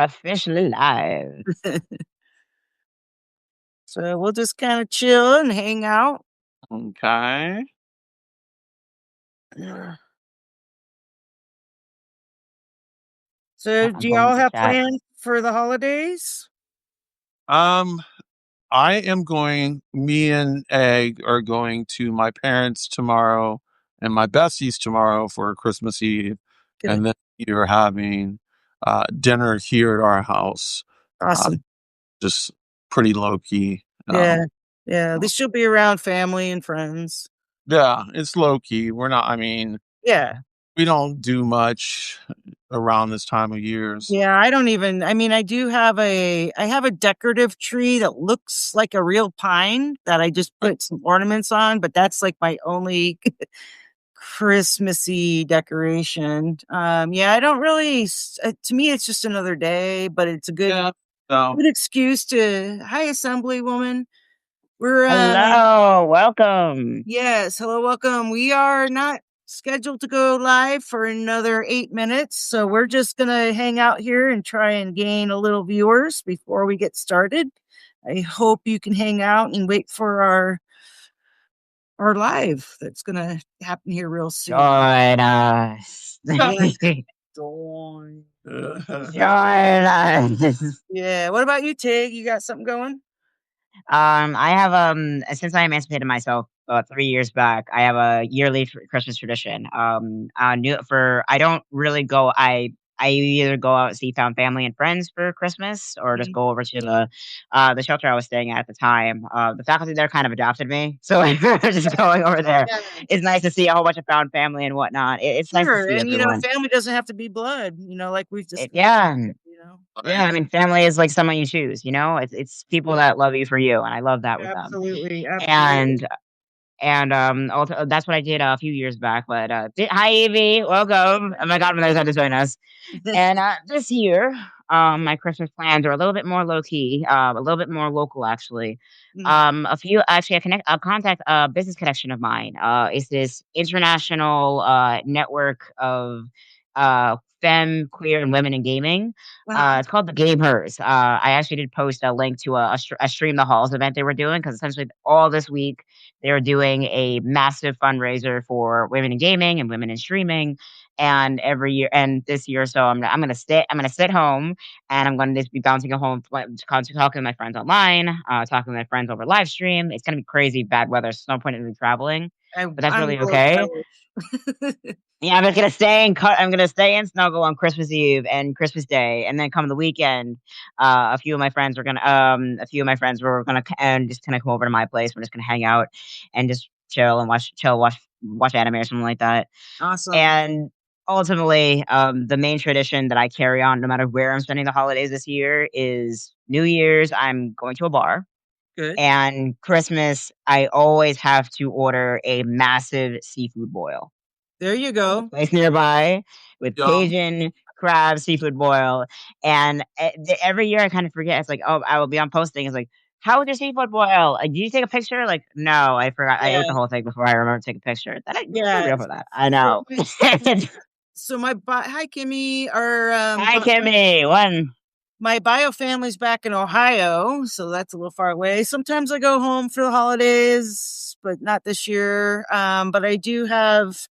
officially live. So we'll just kind of chill and hang out. Okay. So I'm do pulling y'all up the have chat. plans for the holidays? Um, I am going. Me and Egg are going to my parents tomorrow, and my besties tomorrow for Christmas Eve, Good. and then you're having dinner here at our house. Uh, Awesome. just pretty low key. Yeah. Yeah. At least you'll be around family and friends. Yeah, it's low key. We're not. I mean, Yeah. we don't do much around this time of years. Yeah, I don't even I mean, I have a decorative tree that looks like a real pine that I just put some ornaments on, but that's like my only Christmassy decoration. Yeah, I don't really to me it's just another day, but it's a Yeah. So good excuse to hi assemblywoman. We're Hello, welcome. yes, hello, welcome. We are not scheduled to go live for another 8 minutes, so we're just gonna hang out here and try and gain a little viewers before we get started. I hope you can hang out and wait for our live that's gonna happen here real soon. Join us. Join. Join us. Yeah. What about you, Tig? You got something going? I have since I emancipated myself 3 years back, I have a yearly Christmas tradition. New for I don't really go. I either go out and see found family and friends for Christmas, or just Mhm. go over to the shelter I was staying at the time. The faculty there kind of adopted me, so just going over there. Yeah. It's nice to see a whole bunch of found family and whatnot. It's nice to Sure. see And everyone. family doesn't have to be blood, like we've discussed. Yeah. You know. Yeah, I mean, family is like someone you choose. It's people that love you for you, and I love that with them. Absolutely. Absolutely. And also, that's what I did a few years back. But hi, Evie, welcome. Oh my God, Mother's had to join us. And this year, my Christmas plans are a little bit more low key, a little bit more local, actually. I contact a business connection of mine. It's this international network of femme, queer, and women in gaming. Wow. It's called the Gamers. I actually did post a link to a Stream the Halls event they were doing, because essentially all this week they were doing a massive fundraiser for women in gaming and women in streaming. And every year, and this year, so I'm gonna sit home, and I'm gonna just be bouncing a home, talking to my friends online, talking to my friends over live stream. It's gonna be crazy bad weather, so no point in me traveling, but that's I'm really real okay. jealous. Yeah, I'm just gonna stay and I'm gonna stay and snuggle on Christmas Eve and Christmas Day, and then come the weekend. A few of my friends were gonna and just kind of come over to my place. We're just gonna hang out and just chill and watch anime or something like that. Awesome. And ultimately, the main tradition that I carry on, no matter where I'm spending the holidays this year, is New Year's. I'm going to a bar. Good. And Christmas, I always have to order a massive seafood boil. There you go. Place nearby with Yum. Cajun crab seafood boil. And every year I kind of forget. It's like, oh, I will be on posting. It's like, how was your seafood boil? Did you take a picture? Like, no, I forgot. I Yeah. ate the whole thing before I remember to take a picture. You're Yeah. real for that. I know. So hi Kimmy. Our Hi, Kimmy. my bio family's back in Ohio, so that's a little far away. Sometimes I go home for the holidays, but not this year. But I do have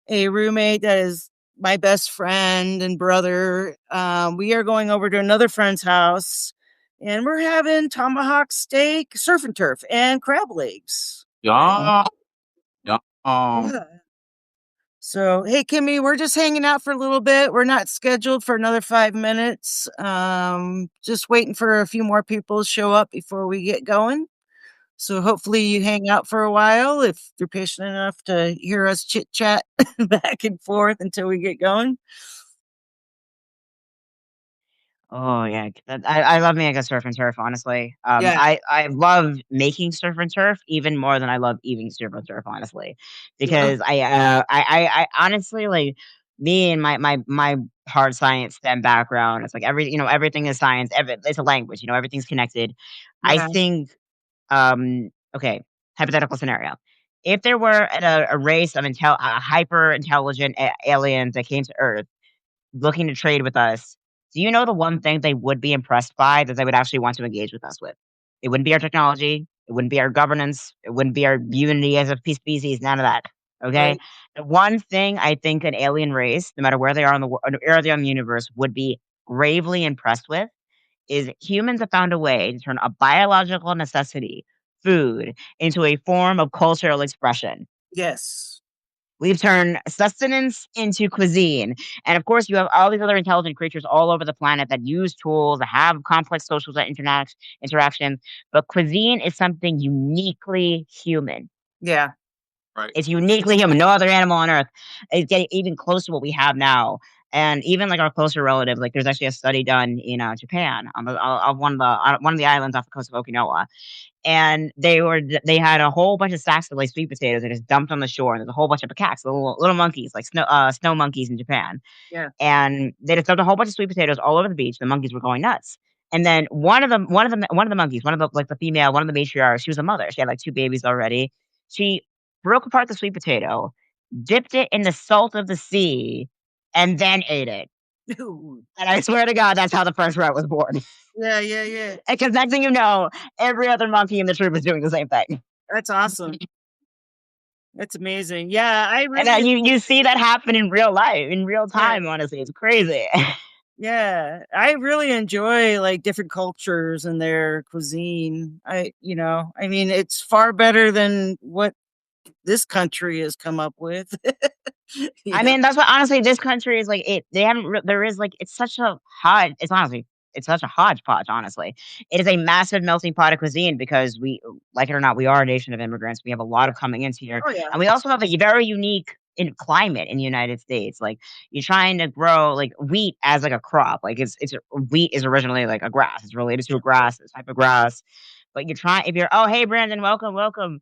a roommate that is my best friend and brother. We are going over to another friend's house, and we're having tomahawk steak, surf and turf, and crab legs. Yeah. Yeah. Yeah. So, hey, Kimmy, we're just hanging out for a little bit. We're not scheduled for another 5 minutes. Just waiting for a few more people to show up before we get going. So, hopefully, you hang out for a while if you're patient enough to hear us chit chat back and forth until we get going. Oh yeah, I love making a surf and turf. Honestly, Yeah. I love making surf and turf even more than I love eating surf and turf. Honestly, because I honestly, like, me and my hard science STEM background. It's like everything is science. It's a language. Everything's connected. I Yeah. think okay, hypothetical scenario. If there were a race of hyper intelligent aliens that came to Earth looking to trade with us, Do you know the one thing they would be impressed by that they would actually want to engage with us with? It wouldn't be our technology. It wouldn't be our governance. It wouldn't be our unity as a species. None of that. Okay. Right. The one thing I think an alien race, no matter where they are in the world, where they are in the universe, would be gravely impressed with is humans have found a way to turn a biological necessity, food, into a form of cultural expression. Yes. We've turned sustenance into cuisine. And of course, you have all these other intelligent creatures all over the planet that use tools, that have complex social interactions. But cuisine is something uniquely human. Yeah. Right. It's uniquely human. No other animal on Earth is getting even close to what we have now. And even like our closer relatives, like there's actually a study done in Japan on one of the islands off the coast of Okinawa, and they had a whole bunch of sacks of like sweet potatoes that just dumped on the shore, and there's a whole bunch of macaques, little monkeys, like snow monkeys in Japan, Yeah. and they just dumped a whole bunch of sweet potatoes all over the beach. The monkeys were going nuts. And then one of the monkeys, one of the like the female, one of the matriarchs, she was a mother. She had like two babies already. She broke apart the sweet potato, dipped it in the salt of the sea, and then ate it. Dude. And I swear to God, that's how the first rat was born. Yeah, yeah, yeah. Because next thing you know, every other monkey in the troop is doing the same thing. That's awesome. That's amazing. Yeah, I And really you see that happen in real life, in real time. Honestly, it's crazy. yeah, I really enjoy like different cultures and their cuisine. I mean, it's far better than what this country has come up with. I mean, that's what honestly this country is like. They haven't. There is like it's such a hodge. It's such a hodgepodge. Honestly, it is a massive melting pot of cuisine because we, like it or not, we are a nation of immigrants. We have a lot of coming into here, Oh yeah. and we also have a very unique in climate in the United States. Like you're trying to grow like wheat as like a crop. Like wheat is originally like a grass. It's related to a grass, a type of grass. But you're trying if you're oh hey Brandon, welcome.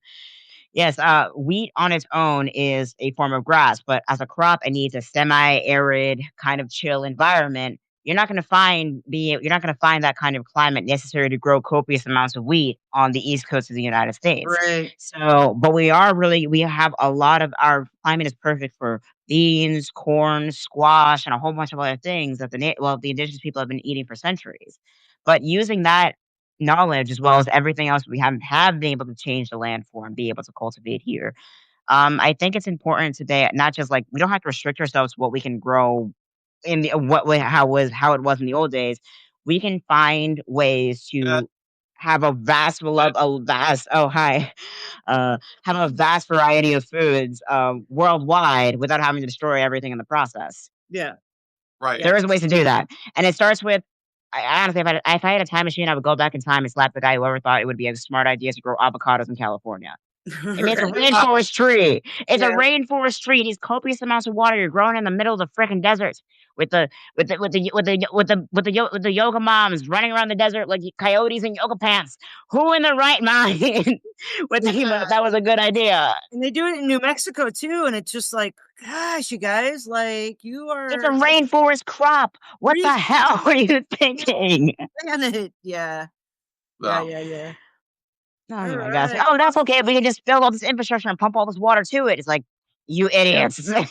Yes, wheat on its own is a form of grass, but as a crop, it needs a semi-arid kind of chill environment. You're not going to find that kind of climate necessary to grow copious amounts of wheat on the east coast of the United States. Right. So, but we have a lot of our climate is perfect for beans, corn, squash, and a whole bunch of other things that the indigenous people have been eating for centuries. But using that knowledge as well as everything else we have been able to change the land for and be able to cultivate here. I think it's important today, not just like we don't have to restrict ourselves to what we can grow in the what way how it was in the old days. We can find ways Yeah. to have have a vast variety of foods worldwide without having to destroy everything in the process. Yeah. Right. There is ways to do that, and it starts with. Honestly, if I had a time machine, I would go back in time and slap the guy who ever thought it would be a smart idea to grow avocados in California. I mean, it's a rainforest tree. It's a Yeah. rainforest tree. These copious amounts of water. You're growing in the middle of the freaking desert with the yoga moms running around the desert like coyotes in yoga pants. Who in their right mind would think that was a good idea? And they do it in New Mexico too, and it's just like, gosh, you guys, like you are. It's a rainforest crop. What the hell are you thinking? Planet. Yeah. Wow. Yeah. Oh All my gosh. right. Oh, that's okay. We can just build all this infrastructure and pump all this water to it. It's like, you idiots. Yep.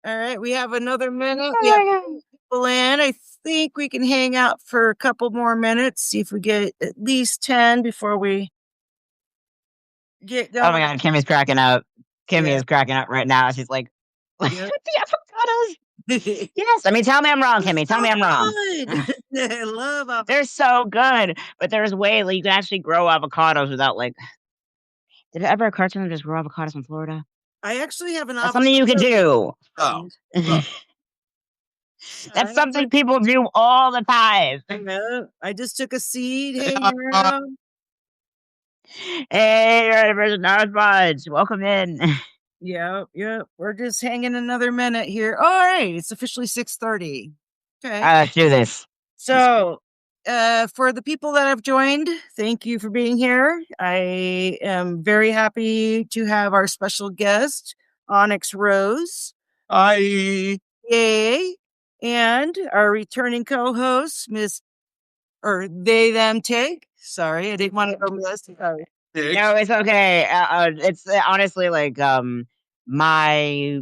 All right, we have another minute. Oh We have my God. people in. I think we can hang out for a couple more minutes. See if we get at least 10 before we get Oh going. my God. Kimmy's cracking up. Kimmy Yeah. is cracking up right now. She's like, Yep. the avocados. Yes. I mean, tell me I'm wrong, Kimmy. Tell me I'm wrong. Good. I love avocados. They're so good. But there's ways like, you can actually grow avocados without like. Did it ever occur to them to just grow avocados in Florida? I actually have an That's something you can do. Oh. That's something people do all the time. I just took a seed hanging around. Hey, you're at a person Fudge. Welcome in. Yep. We're just hanging another minute here. All right, it's officially 6:30. Okay. Let's do this. So, for the people that have joined, thank you for being here. I am very happy to have our special guest, OnyxRose. I Yay. And our returning co-host, They Them Take. Sorry, I didn't want to go miss. Sorry. No, it's okay. It's honestly like my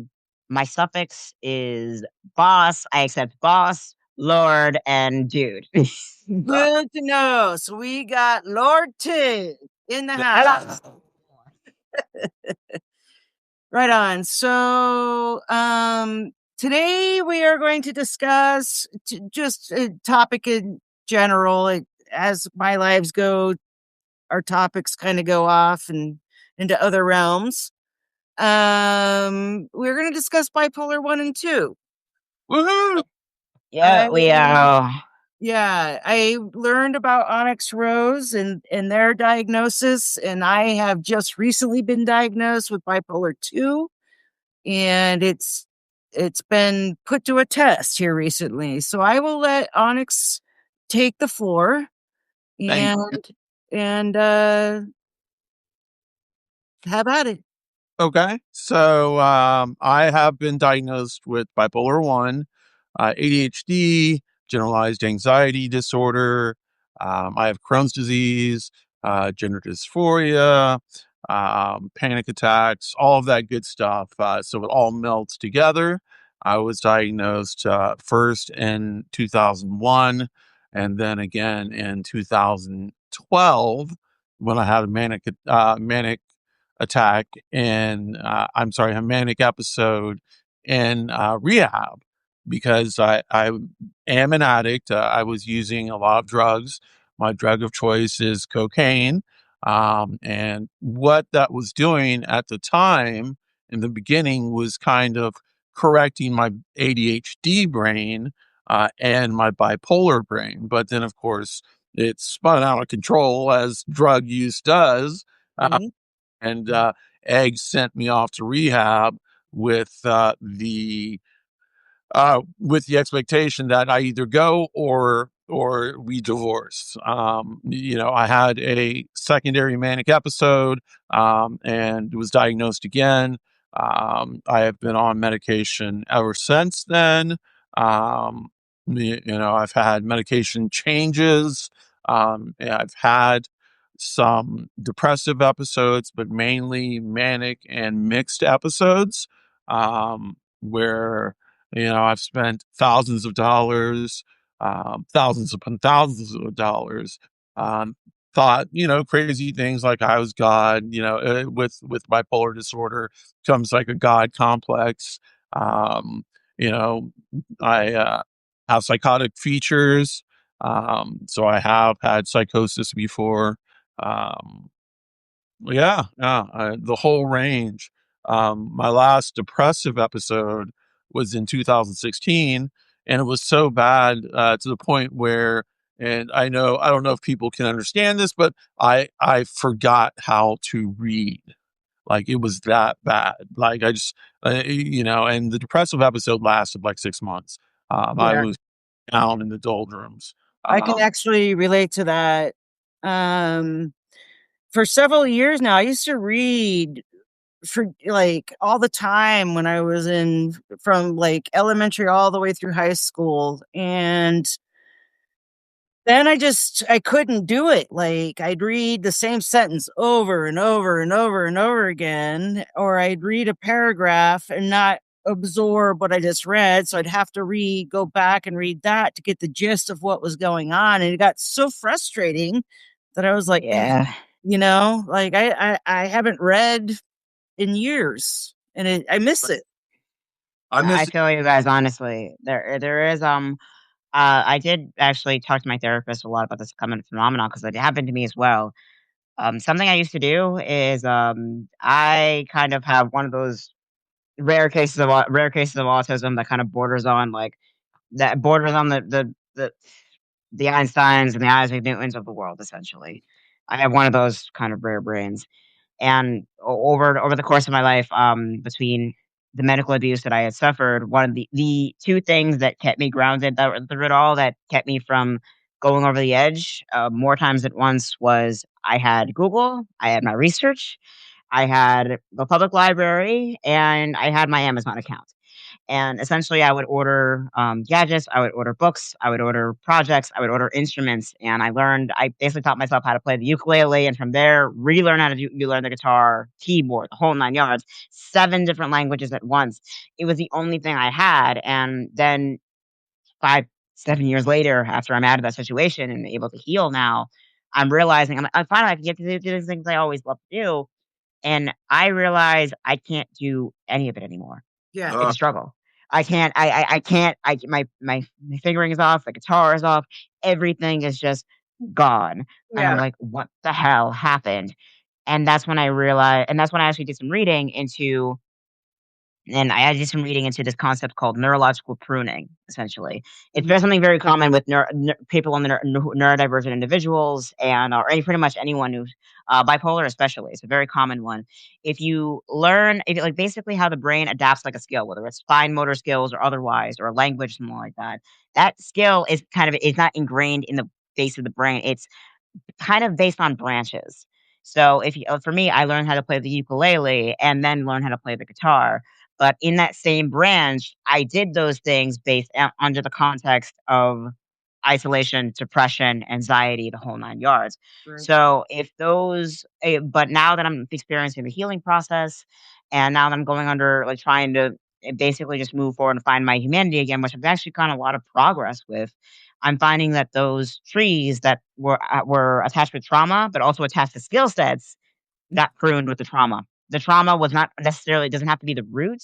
suffix is boss. I accept boss, Lord and dude. Good to know. So we got Lord Tig in the house. Hello. Right on. So, today we are going to discuss just a topic in general. As my lives go, our topics kind of go off and into other realms. We're going to discuss bipolar 1 and 2. Woohoo! Yeah, I we Yeah, I learned about OnyxRose and their diagnosis, and I have just recently been diagnosed with bipolar 2, and it's been put to a test here recently. So I will let Onyx take the floor Thank and have at it. Okay. So I have been diagnosed with bipolar 1, ADHD, generalized anxiety disorder. I have Crohn's disease, gender dysphoria, panic attacks, all of that good stuff. So it all melts together. I was diagnosed first in 2001 and then again in 2012 when I had a manic attack in I'm sorry, a manic episode in rehab because I am an addict. I was using a lot of drugs. My drug of choice is cocaine. And what that was doing at the time in the beginning was kind of correcting my ADHD brain and my bipolar brain. But then, of course, it spun out of control as drug use does. Mhm. And Egg sent me off to rehab with the with the expectation that I either go or we divorce. I had a secondary manic episode and was diagnosed again. I have been on medication ever since then. Um, I've had medication changes. And I've had some depressive episodes, but mainly manic and mixed episodes where I've spent thousands of dollars, thousands upon thousands of dollars, um, thought, crazy things like I was God, with bipolar disorder comes like a God complex. Um, you know, I have psychotic features. So I have had psychosis before. Um, the whole range. My last depressive episode was in 2016, and it was so bad to the point where, and I don't know if people can understand this, but I forgot how to read. Like it was that bad. Like I just, and the depressive episode lasted like 6 months. I Yeah, was down in the doldrums. I can Um, actually relate to that. Um, for several years now, I used to read for like all the time when I was in from like elementary all the way through high school. And then I couldn't do it. Like I'd read the same sentence over and over and over and over again, or I'd read a paragraph and not absorb what I just read. So I'd have to go back and read that to get the gist of what was going on. And it got so frustrating that I was like, yeah. like I haven't read in years and I miss it. I I miss. feel you guys honestly. There is I did actually talk to my therapist a lot about this common phenomenon because it happened to me as well. Something I used to do is I kind of have one of those rare cases of autism that kind of borders on like that borders on the Einsteins and the Isaac Newtons of the world essentially. I have one of those kind of rare brains. And over the course of my life, between the medical abuse that I had suffered, one of the two things that kept me grounded through it all, that kept me from going over the edge more times than once, was I had Google, I had my research, I had the public library, and I had my Amazon account. And essentially, I would order gadgets, I would order books, I would order projects, I would order instruments. And I basically taught myself how to play the ukulele. And from there, relearn how to you learn the guitar, keyboard, the whole nine yards, 7 different languages at once. It was the only thing I had. And then five, 7 years later, after I'm out of that situation and able to heal now, I'm realizing I finally I can get to do the things I always loved to do, and I realize I can't do any of it anymore. Yeah. It's a struggle. I can't. I can't. My fingering is off. The guitar is off. Everything is just gone. And I'm Yeah. like, what the hell happened? And that's when I realized. And that's when I actually did some reading into and I did some reading into this concept called neurological pruning, essentially. It's Mhm. something very common with people in the neurodivergent individuals and or pretty much anyone who's bipolar, especially. It's a very common one. If you learn, if you, like basically how the brain adapts like a skill, whether it's fine motor skills or otherwise, or a language, something like that, that skill is is not ingrained in the base of the brain. It's kind of based on branches. So if you, for me, I learned how to play the ukulele and then learned how to play the guitar. But in that same branch, I did those things based under the context of isolation, depression, anxiety, the whole nine yards. Right. So if those, but now that I'm experiencing the healing process, and now that I'm going under, like trying to basically just move forward and find my humanity again, which I've actually gotten a lot of progress with. I'm finding that those trees that were attached with trauma, but also attached to skill sets, got pruned with the trauma. The trauma was not necessarily doesn't have to be the root,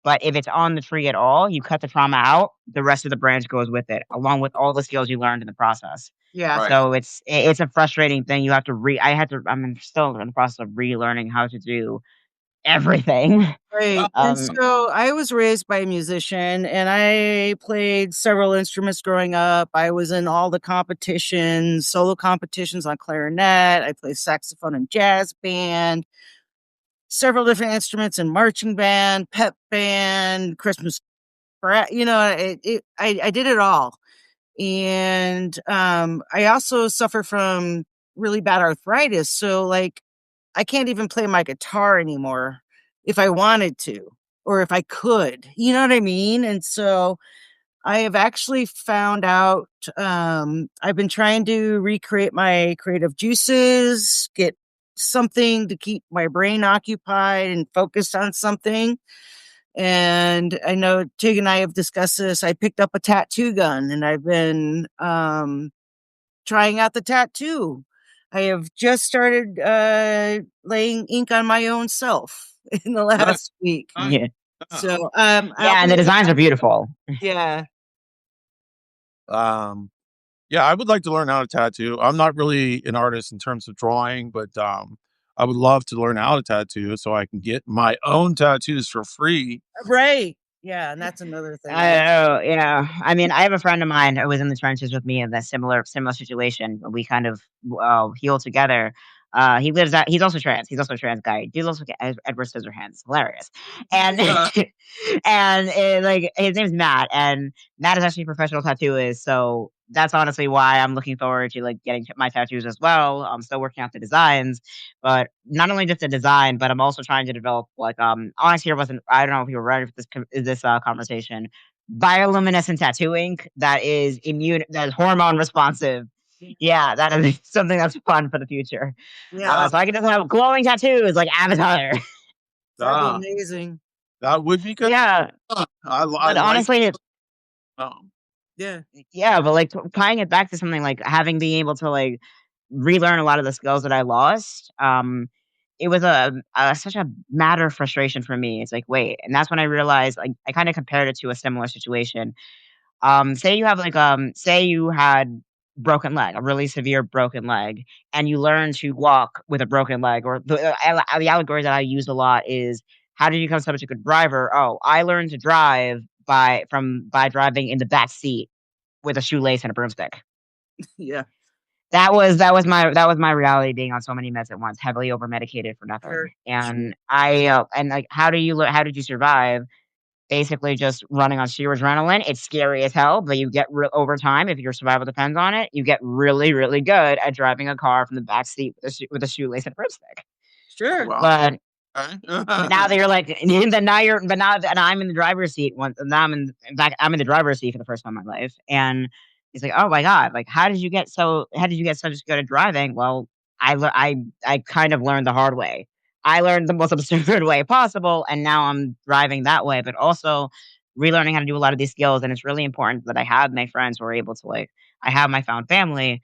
but if it's on the tree at all, you cut the trauma out, the rest of the branch goes with it, along with all the skills you learned in the process. Yeah. Right. So it's a frustrating thing. You have to I'm still in the process of relearning how to do everything. Right. And Um, so I was raised by a musician and I played several instruments growing up. I was in all the competitions, solo competitions on clarinet. I played saxophone in jazz band, several different instruments in marching band, pep band, Christmas, I did it all. And I also suffer from really bad arthritis. So like I can't even play my guitar anymore if I wanted to or if I could. You know what I mean? And so I have actually found out I've been trying to recreate my creative juices, get something to keep my brain occupied and focused on something. And I know Tig and I have discussed this. I picked up a tattoo gun and I've been trying out the tattoo. I have just started laying ink on my own self in the last week. yeah, So yeah, and the designs are beautiful. yeah. Yeah, I would like to learn how to tattoo. I'm not really an artist in terms of drawing, but I would love to learn how to tattoo so I can get my own tattoos for free. Right. Yeah, and that's another thing. I know, yeah. I mean, I have a friend of mine who was in the trenches with me in that similar situation. We kind of healed together. He lives out. He's also trans. He's also a trans guy. Dude looks like Edward Scissorhands. Hilarious. And and like his name's Matt, and Matt is actually a professional tattooist. So that's honestly why I'm looking forward to like getting my tattoos as well. I'm still working out the designs, but not only just the design, but I'm also trying to develop like Onyx here wasn't. I don't know if you were ready for this conversation. Bioluminescent tattooing that is immune, that is hormone responsive. Yeah, that is something that's fun for the future. Yeah, So I can just have glowing tattoos like Avatar. that'd be Ah, amazing. that would be good. Yeah, I but like. honestly, Um, Yeah. yeah, but like tying it back to something like having being able to like relearn a lot of the skills that I lost. It was such a matter of frustration for me. It's like wait, and that's when I realized like I kind of compared it to a similar situation. Say you have like say you had broken leg, a really severe broken leg, and you learn to walk with a broken leg. Or the allegory that I use a lot is how did you become such a good driver? Oh, I learned to drive by driving in the back seat with a shoelace and a broomstick. Yeah. That was my reality being on so many meds at once, heavily over medicated for Sure. nothing. And and like how did you survive? Basically just running on sheer adrenaline. It's scary as hell, but you get over time, if your survival depends on it, you get really, really good at driving a car from the back seat with a shoelace and a broomstick. Sure. well, But but now okay. that you're like, but now that I'm in the driver's seat, now in fact, I'm in the driver's seat for the first time in my life. And he's like, oh my God, like, how did you get so good at driving? Well, I kind of learned the hard way. I learned the most absurd way possible. And now I'm driving that way. But also relearning how to do a lot of these skills. And it's really important that I have my friends who are able to like, I have my found family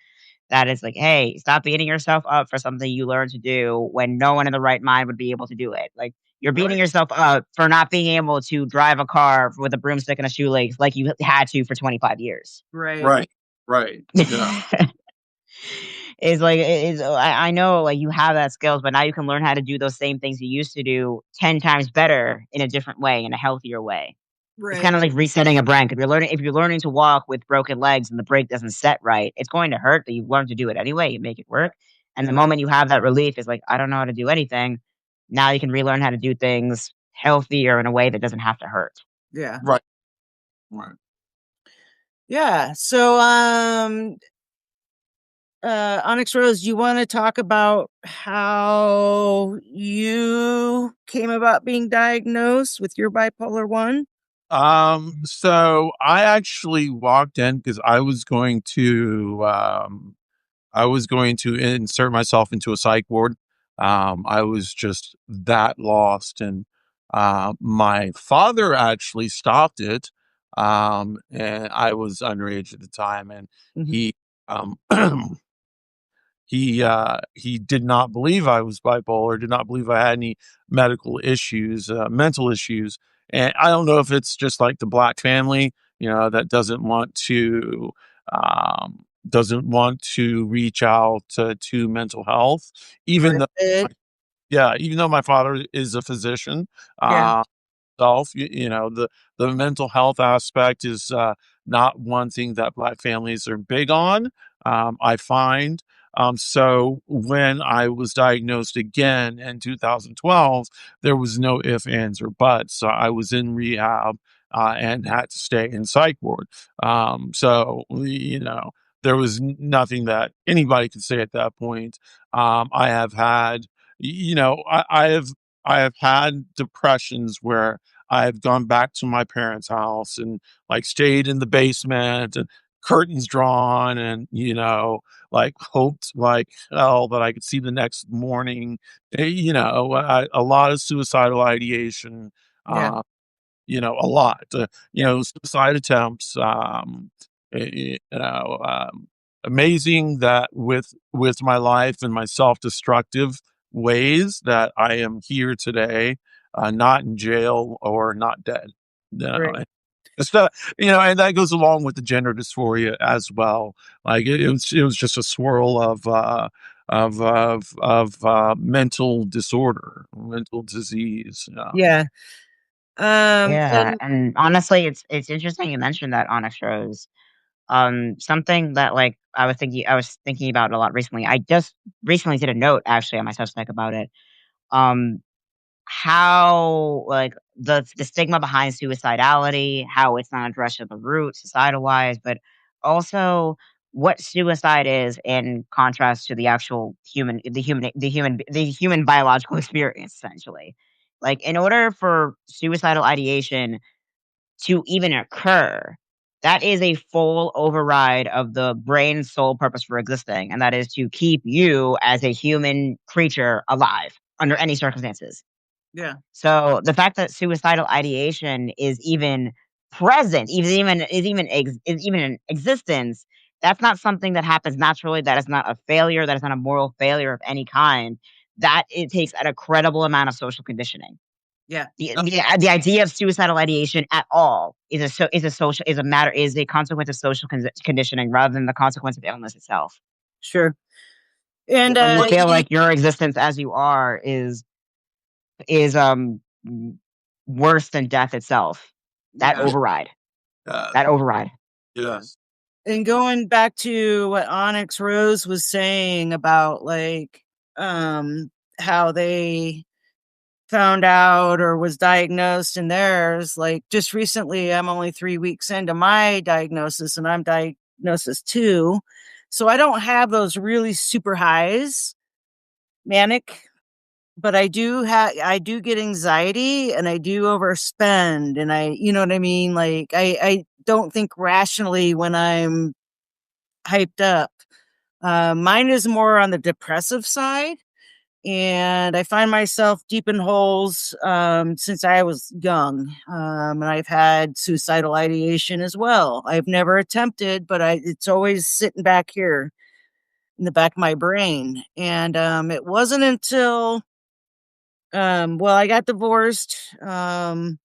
that is like, hey, stop beating yourself up for something you learned to do when no one in the right mind would be able to do it. Like you're beating Right. yourself up for not being able to drive a car with a broomstick and a shoelace like you had to for 25 years. Right. Right. Right. Yeah. Is like is I know like you have that skills, but now you can learn how to do those same things you used to do 10 times better in a different way, in a healthier way. It's Right. kind of like resetting a brake. If you're learning to walk with broken legs and the brake doesn't set right, it's going to hurt, but you've learned to do it anyway. You make it work. And the moment you have that relief is like, I don't know how to do anything. Now you can relearn how to do things healthier in a way that doesn't have to hurt. Yeah. Right. Right. Yeah. So, Onyx Rose, you want to talk about how you came about being diagnosed with your bipolar 1? So I actually walked in because I was going to insert myself into a psych ward. I was just that lost, and my father actually stopped it. And I was underage at the time, and he um he did not believe I was bipolar, did not believe I had any medical issues, mental issues. And I don't know if it's just like the black family, that doesn't want to reach out to mental health, even though, Right. yeah, even though my father is a physician. Yeah. The mental health aspect is not one thing that black families are big on. I find. So when I was diagnosed again in 2012, there was no ifs, ands, or buts. So I was in rehab and had to stay in psych ward. So there was nothing that anybody could say at that point. I have had, I have had depressions where I've gone back to my parents' house and like stayed in the basement and curtains drawn and, like hoped like hell that I could see the next morning. A lot of suicidal ideation, Yeah. a lot, suicide attempts, amazing that with my life and my self-destructive ways that I am here today, not in jail or not dead. Right. It's not, and that goes along with the gender dysphoria as well. Like it was just a swirl of mental disorder, mental disease. Yeah. Yeah, And and honestly, it's interesting you mentioned that Onyx Rose. Something that like I was thinking about a lot recently. I just recently did a note actually on my Substack about it. Um, how like the stigma behind suicidality, how it's not addressed at the root societal wise, but also what suicide is in contrast to the actual the human biological experience essentially. Like in order for suicidal ideation to even occur, that is a full override of the brain's sole purpose for existing, and that is to keep you as a human creature alive under any circumstances. yeah. So the fact that suicidal ideation is even present, is even in existence, that's not something that happens naturally. That is not a failure. That is not a moral failure of any kind. That it takes an incredible amount of social conditioning. Yeah. The idea of suicidal ideation at all is a consequence of social conditioning rather than the consequence of illness itself. Sure. And When you feel like your existence as you are is worse than death itself. That yeah. override. Uh, That override. yes. And going back to what Onyx Rose was saying about like how they found out or was diagnosed in theirs, like just recently I'm only 3 weeks into my diagnosis and I'm diagnosis 2. So I don't have those really super highs manic, but I do get anxiety and I do overspend and you know what I mean? Like I don't think rationally when I'm hyped up. Mine is more on the depressive side. and I find myself deep in holes since I was young. And I've had suicidal ideation as well. I've never attempted, but it's always sitting back here in the back of my brain. And it wasn't until, well, I got divorced about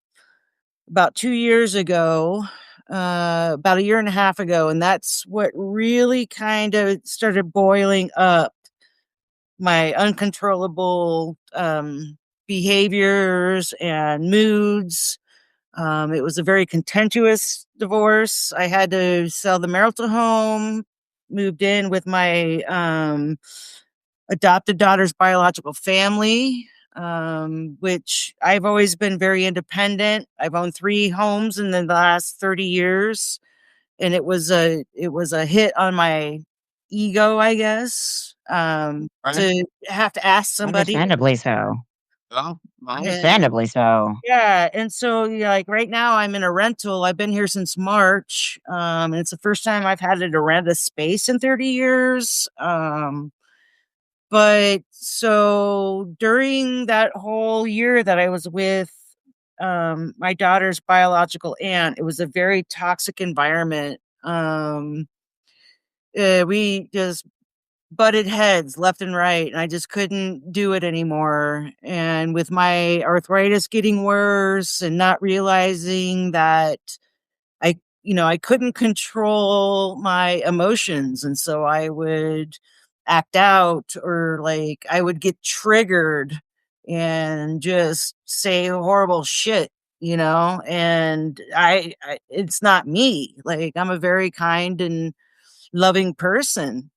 2 years ago, about a year and a half ago. And that's what really kind of started boiling up my uncontrollable behaviors and moods. It was a very contentious divorce. I had to sell the marital home, moved in with my adopted daughter's biological family, which I've always been very independent. I've owned 3 homes in the last 30 years, and it was a hit on my ego, I guess, Right. to have to ask somebody. Understandably so. Well, Understandably so. Yeah, and so, yeah, like, right now, I'm in a rental. I've been here since March, and it's the first time I've had to rent a space in 30 years, but so during that whole year that I was with, my daughter's biological aunt, it was a very toxic environment. We just butted heads left and right, and I just couldn't do it anymore. And with my arthritis getting worse and not realizing that I couldn't control my emotions, and so I would act out, or like I would get triggered and just say horrible shit, and it's not me. Like, I'm a very kind and loving person.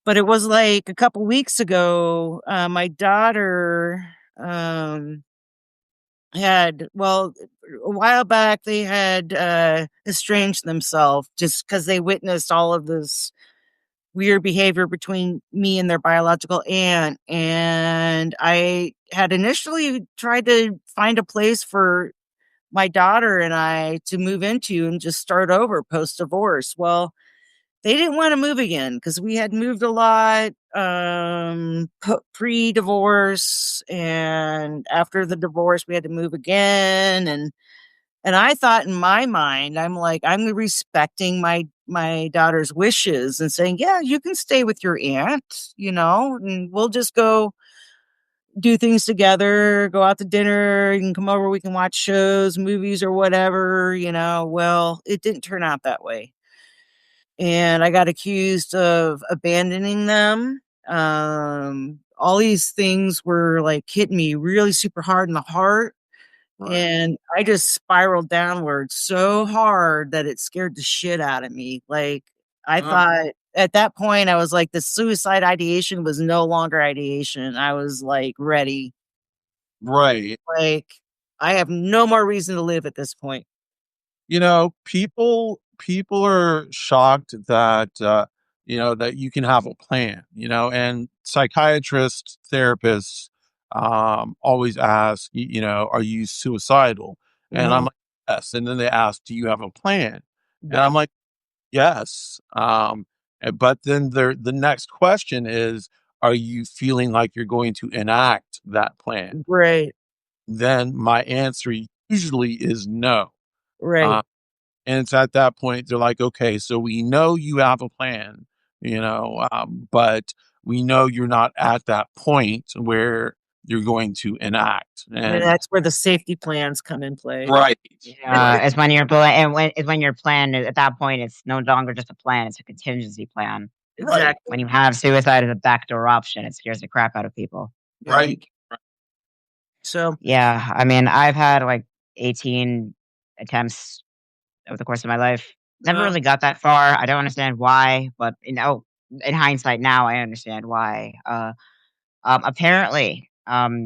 But it was like a couple weeks ago, my daughter, well, a while back, they had estranged themselves just because they witnessed all of this weird behavior between me and their biological aunt. And I had initially tried to find a place for my daughter and I to move into and just start over post divorce. Well, they didn't wanna move again because we had moved a lot, pre-divorce, and after the divorce, we had to move again, and I thought in my mind, I'm like, I'm respecting my daughter's wishes and saying, "Yeah, you can stay with your aunt, and we'll just go do things together, go out to dinner, you can come over, we can watch shows, movies, or whatever." Well, it didn't turn out that way, and I got accused of abandoning them. All these things were like hitting me really super hard in the heart. right. And I just spiraled downward so hard that it scared the shit out of me. Like, I thought at that point, I was like, the suicide ideation was no longer ideation. I was like, ready. Right. Like, I have no more reason to live at this point. People are shocked that that you can have a plan, and psychiatrists, therapists always ask, are you suicidal? And I'm Mhm. like, yes. And then they ask, do you have a plan? And Right. I'm like, yes. But then the next question is, are you feeling like you're going to enact that plan? Right. Then my answer usually is no. Right. Uh, and it's at that point they're like, okay, so we know you have a plan, but we know you're not at that point where you're going to enact. And And that's where the safety plans come in play. right, right, It's when your plan, and when your plan is at that point, it's no longer just a plan; it's a contingency plan. right, Exactly. When you have suicide as a backdoor option, it scares the crap out of people. right, So, Yeah, I mean, I've had like 18 attempts over the course of my life. Never uh, really got that far. I don't understand why, but in hindsight now, I understand why. Apparently,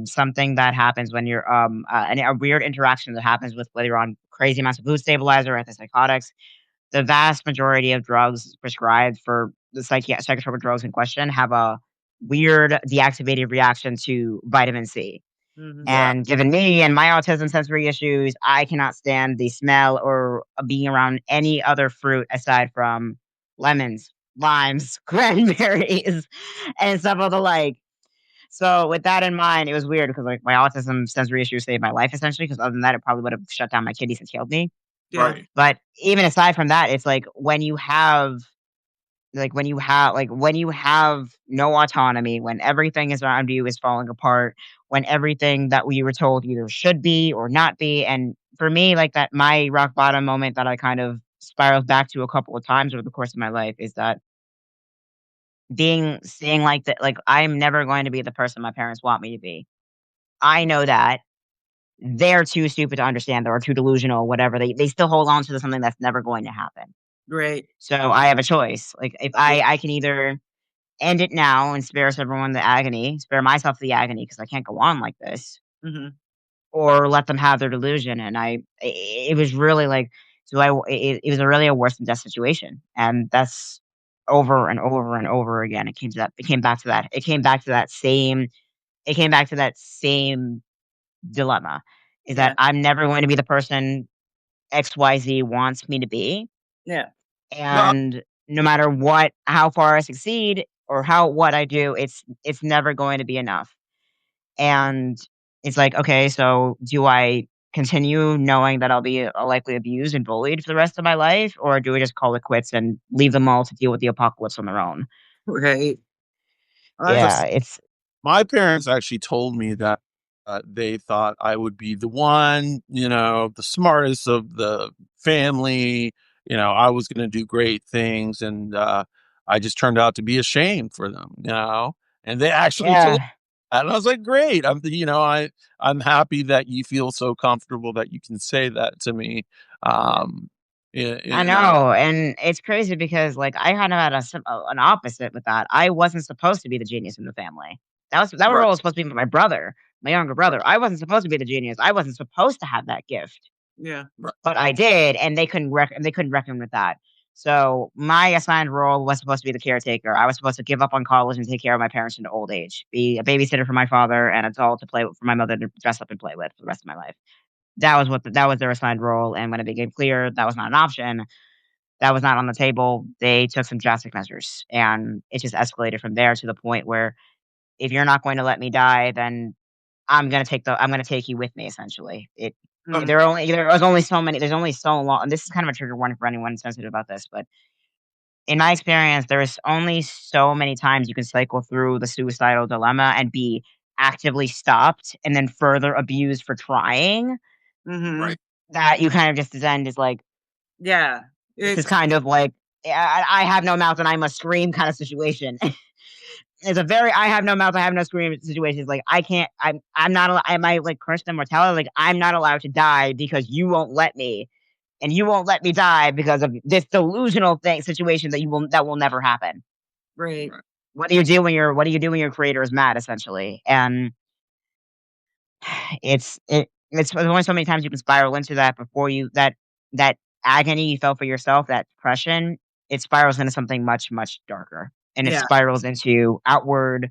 something that happens when you're a weird interaction that happens with whether you're on crazy amounts of mood stabilizer or antipsychotics. The vast majority of drugs prescribed for the psychotropic drugs in question have a weird deactivated reaction to vitamin C. mhm. yeah, And given me and my autism sensory issues, I cannot stand the smell or being around any other fruit aside from lemons, limes, cranberries, and stuff of the like. So with that in mind, it was weird because like my autism sensory issue saved my life essentially. Because other than that, it probably would have shut down my kidneys and killed me. Yeah. Right. But even aside from that, it's like when you have no autonomy, when everything is around you is falling apart, when everything that we were told either should be or not be. And for me, like that, my rock bottom moment that I kind of spiraled back to a couple of times over the course of my life is that seeing like that, like I'm never going to be the person my parents want me to be. I know that they're too stupid to understand or too delusional, whatever. They still hold on to something that's never going to happen. Right. So I have a choice. Like if I can either end it now and spare everyone the agony, spare myself the agony because I can't go on like this, Mm-hmm. or let them have their delusion. And it was really like, it was a really a worse than death situation, and that's over and over and over again. It came back to that. It came back to that same dilemma. Is that Yeah. I'm never going to be the person XYZ wants me to be, Yeah. No, and no matter how far I succeed or what I do, it's never going to be enough. And it's like, okay, so do I continue knowing that I'll be likely abused and bullied for the rest of my life, or do I just call it quits and leave them all to deal with the apocalypse on their own? Right. I so Yeah, just it's my parents actually told me that they thought I would be the one, the smartest of the family. I was going to do great things, and I just turned out to be a shame for them. And they actually told. yeah. And I was like, great. I'm happy that you feel so comfortable that you can say that to me. Um, I you know, know, and it's crazy because like I kind of had an opposite with that. I wasn't supposed to be the genius in the family. That right, role was supposed to be for my brother, my younger brother. I wasn't supposed to be the genius. I wasn't supposed to have that gift, yeah. right, but I did, and they couldn't reckon with that. So my assigned role was supposed to be the caretaker. I was supposed to give up on college and take care of my parents into old age, be a babysitter for my father and a doll to play with for my mother to dress up and play with for the rest of my life. That was their assigned role, and when it became clear that was not an option, that was not on the table, they took some drastic measures, and it just escalated from there to the point where if you're not going to let me die, then I'm gonna take you with me. Essentially, oh, Mm. there was only so many. There's only so long. And this is kind of a trigger warning for anyone sensitive about this, but in my experience, there's only so many times you can cycle through the suicidal dilemma and be actively stopped and then further abused for trying, Mm-hmm. right, that you kind of just end is like, Yeah. this is It's kind of like, I have no mouth and I must scream kind of situation. It's a very I have no mouth, I have no scream situation. It's like I can't. I'm not. I might like curse them mortality. Like I'm not allowed to die because you won't let me, and you won't let me die because of this delusional situation that will never happen. right. right, What do you do when your creator is mad? Essentially, and it's only so many times you can spiral into that before that agony you felt for yourself, that depression, it spirals into something much, much darker. And it Yeah. spirals into outward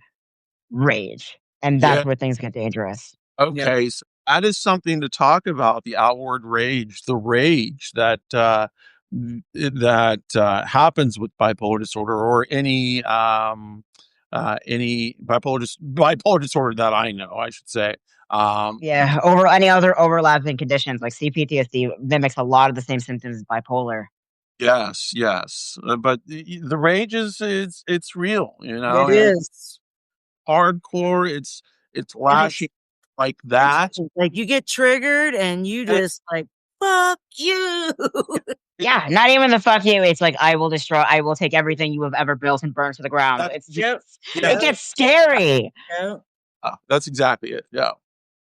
rage. And yeah. that's where things get dangerous. Yeah. Okay, so that is something to talk about, the outward rage, the rage that happens with bipolar disorder or any bipolar disorder that I know, I should say. Yeah. Over any other overlapping conditions like CPTSD mimics a lot of the same symptoms as bipolar. Yes, yes, but the rage it's real, It and it's is. hardcore. It's And lashing like it's that. like you get triggered and you And just like, fuck you. Yeah, not even the fuck you. It's like I will take everything you have ever built and burn to the ground. that, It's just Yep. yeah, it Yep. gets scary. Yep. that's exactly it. Yeah.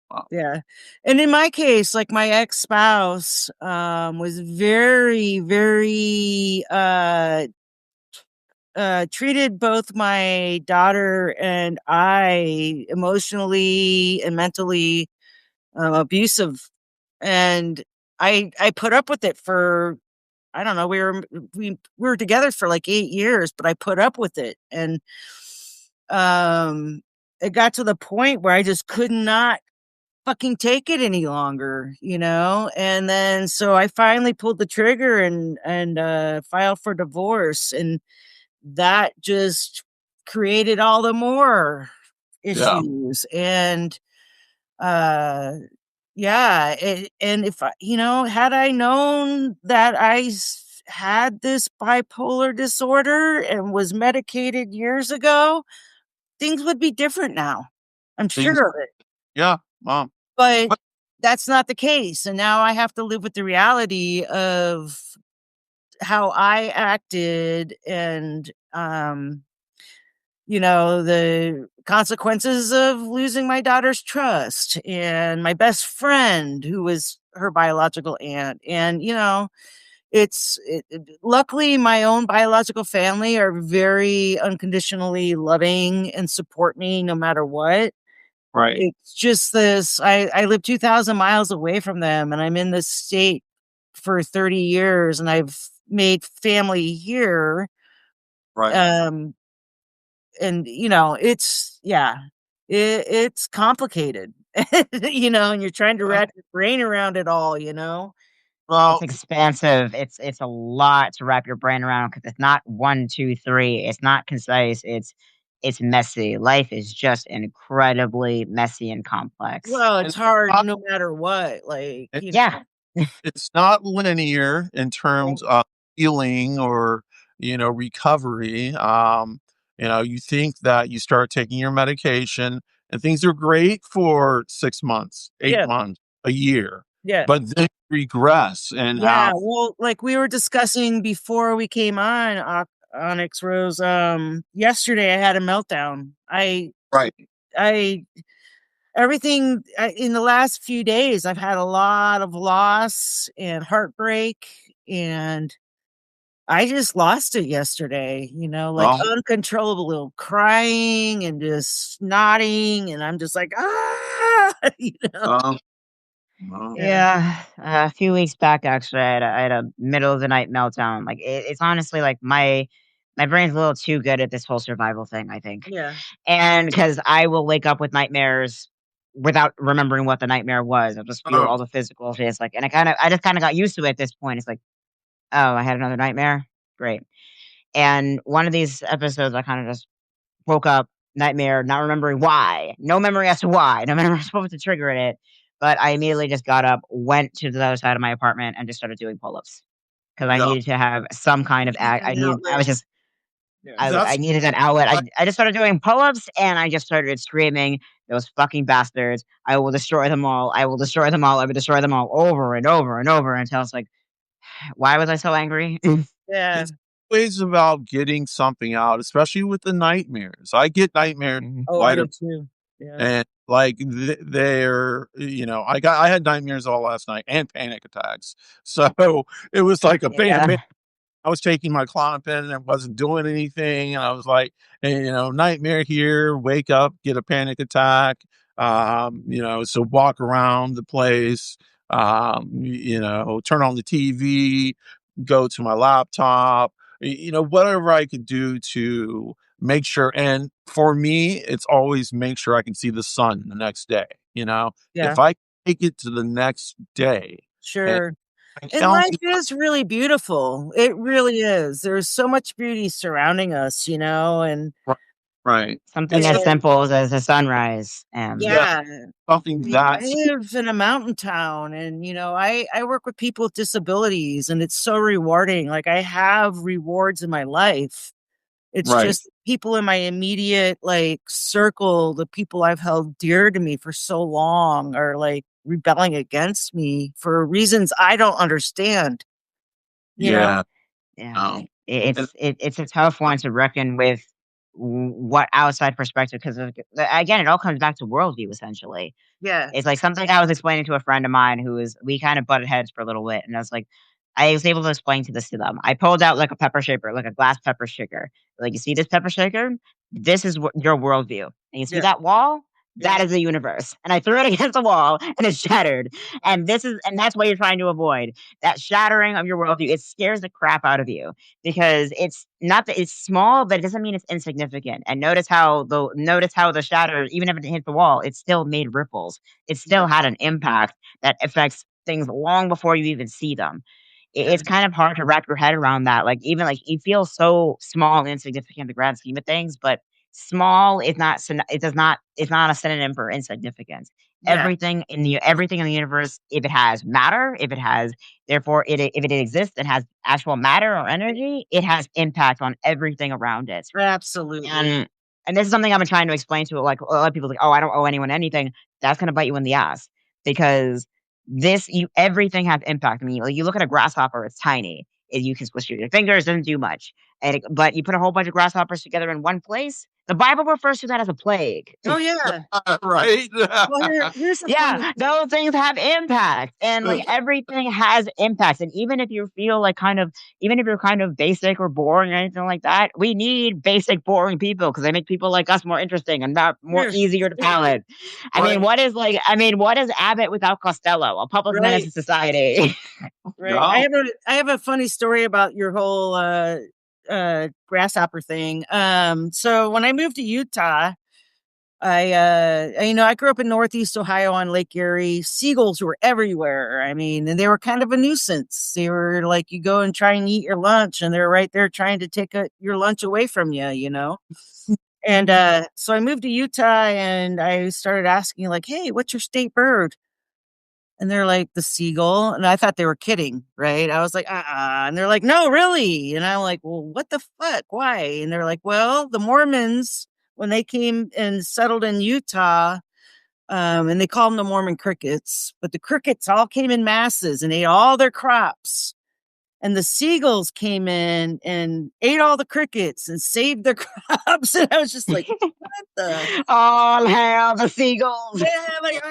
Wow. Yeah. And in my case, like my ex-spouse, was very, very, treated both my daughter and I emotionally and mentally, abusive. And I put up with it for, I don't know, we were together for like 8 years, but I put up with it. And, um, it got to the point where I just could not fucking take it any longer, you know? And then so I finally pulled the trigger and filed for divorce, and that just created all the more Yeah. issues. And uh yeah, and if I, had I known that had this bipolar disorder and was medicated years ago, things would be different now. I'm Things. sure of it. Yeah. Mom. But But that's not the case. And now I have to live with the reality of how I acted and the consequences of losing my daughter's trust and my best friend who was her biological aunt. And luckily my own biological family are very unconditionally loving and support me no matter what. right. It's just this, I live 2,000 miles away from them, and I'm in this state for 30 years, and I've made family here. Right. Um, and it's complicated, and you're trying to Well, wrap your brain around it all, It's well, expansive. It's a lot to wrap your brain around because it's not one, two, three. It's not concise. It's messy. Life is just incredibly messy and complex. Well, and it's hard no matter what, like, Yeah. it's not linear in terms of healing or recovery. You think that you start taking your medication and things are great for 6 months, eight yeah, months, a year, yeah. but then regress and Yeah, how. well, like we were discussing before we came on, Onyx Rose, yesterday I had a meltdown. Right. I everything in the last few days, I've had a lot of loss and heartbreak, and I just lost it yesterday, like Well, uncontrollable crying and just nodding, and I'm just like, ah, um, well, Yeah. Yeah, a few weeks back, actually, I had a middle of the night meltdown. Like it's honestly like my brain's a little too good at this whole survival thing, I think. Yeah. And because I will wake up with nightmares without remembering what the nightmare was. I'll just feel oh, all the physical shit. Like, and I just kind of got used to it at this point. It's like, oh, I had another nightmare. Great. And one of these episodes, I kind of just woke up, nightmare, not remembering why. No memory as to why. No memory as to what to trigger it. But I immediately just got up, went to the other side of my apartment, and just started doing pull ups because I yeah, needed to have some kind of You act. need an I outlet. was just, Yeah. I that's needed an outlet. like, I just started doing pull ups and I just started screaming, those fucking bastards. I will destroy them all. I will destroy them all. I will destroy them all over and over and over until it's like, why was I so angry? Yeah. it's always about getting something out, especially with the nightmares. I get nightmares Mhm. Oh, I quite do a. too. Yeah. And like they're, I had nightmares all last night and panic attacks. So it was like a bam, bam. Yeah. I was taking my Klonopin and it wasn't doing anything. And I was like, hey, nightmare here, wake up, get a panic attack. So walk around the place, turn on the TV, go to my laptop, whatever I could do to make sure. And for me, it's always make sure I can see the sun the next day. Yeah. If I take it to the next day and Sure. I'm And life counting. is really beautiful. It really is. There's so much beauty surrounding us, and Right. Right. Something It's as just, and simple as a sunrise. yeah, yeah. something I that's live in a mountain town, and I work with people with disabilities, and it's so rewarding. Like, I have rewards in my life. It's right. just people in my immediate like circle, the people I've held dear to me for so long are like rebelling against me for reasons I don't understand, you know? Yeah. Yeah. Um, and It's a tough one to reckon with what outside perspective because again, it all comes back to worldview essentially. Yeah. It's like something I was explaining to a friend of mine we kind of butted heads for a little bit, and I was able to explain to them. I pulled out like a pepper shaker, like a glass pepper shaker. Like, you see this pepper shaker? This is your worldview. And you see Yeah. that wall? Yeah. That is the universe. And I threw it against the wall and it shattered. And that's what you're trying to avoid. That shattering of your worldview. It scares the crap out of you because it's not that it's small, but it doesn't mean it's insignificant. And notice how the shatter, even if it hit the wall, it still made ripples. It still Yeah. had an impact that affects things long before you even see them. Yeah. It's kind of hard to wrap your head around that. Like, even like you feel so small and insignificant in the grand scheme of things, but small is not it does not it's not a synonym for insignificant. Yeah, Everything in the universe, if it has matter, if it has therefore if it exists and has actual matter or energy, it has impact on everything around it. absolutely. And this is something I've been trying to explain to, like, a lot of people like, "Oh, I don't owe anyone anything." That's gonna bite you in the ass because everything has impact. I mean, like, you look at a grasshopper, it's tiny. You can squish your fingers, doesn't do much. But you put a whole bunch of grasshoppers together in one place, the Bible refers to that as a plague. Oh yeah. Right? Well, here's the funny Yeah, those things have impact, and like everything has impact. And even if you're kind of basic or boring or anything like that, we need basic, boring people because they make people like us more interesting and more here, easier to palate. Right. What is Abbott without Costello? A public menace right, to society. right. Yeah. I have a funny story about your whole grasshopper thing. So when I moved to Utah, I grew up in Northeast Ohio on Lake Erie. Seagulls were everywhere. I mean, and they were kind of a nuisance. They were like, you go and try and eat your lunch, and they're right there trying to take your lunch away from you, you know? And so I moved to Utah and I started asking, like, hey, what's your state bird? And they're like, the seagull. And I thought they were kidding, right? I was like, And they're like, no, really. And I'm like, well, what the fuck? Why? And they're like, well, the Mormons, when they came and settled in Utah, and they call them the Mormon crickets, but the crickets all came in masses and ate all their crops. And the seagulls came in and ate all the crickets and saved their crops. And I was just like, what the? All hail the seagulls! Yeah, like,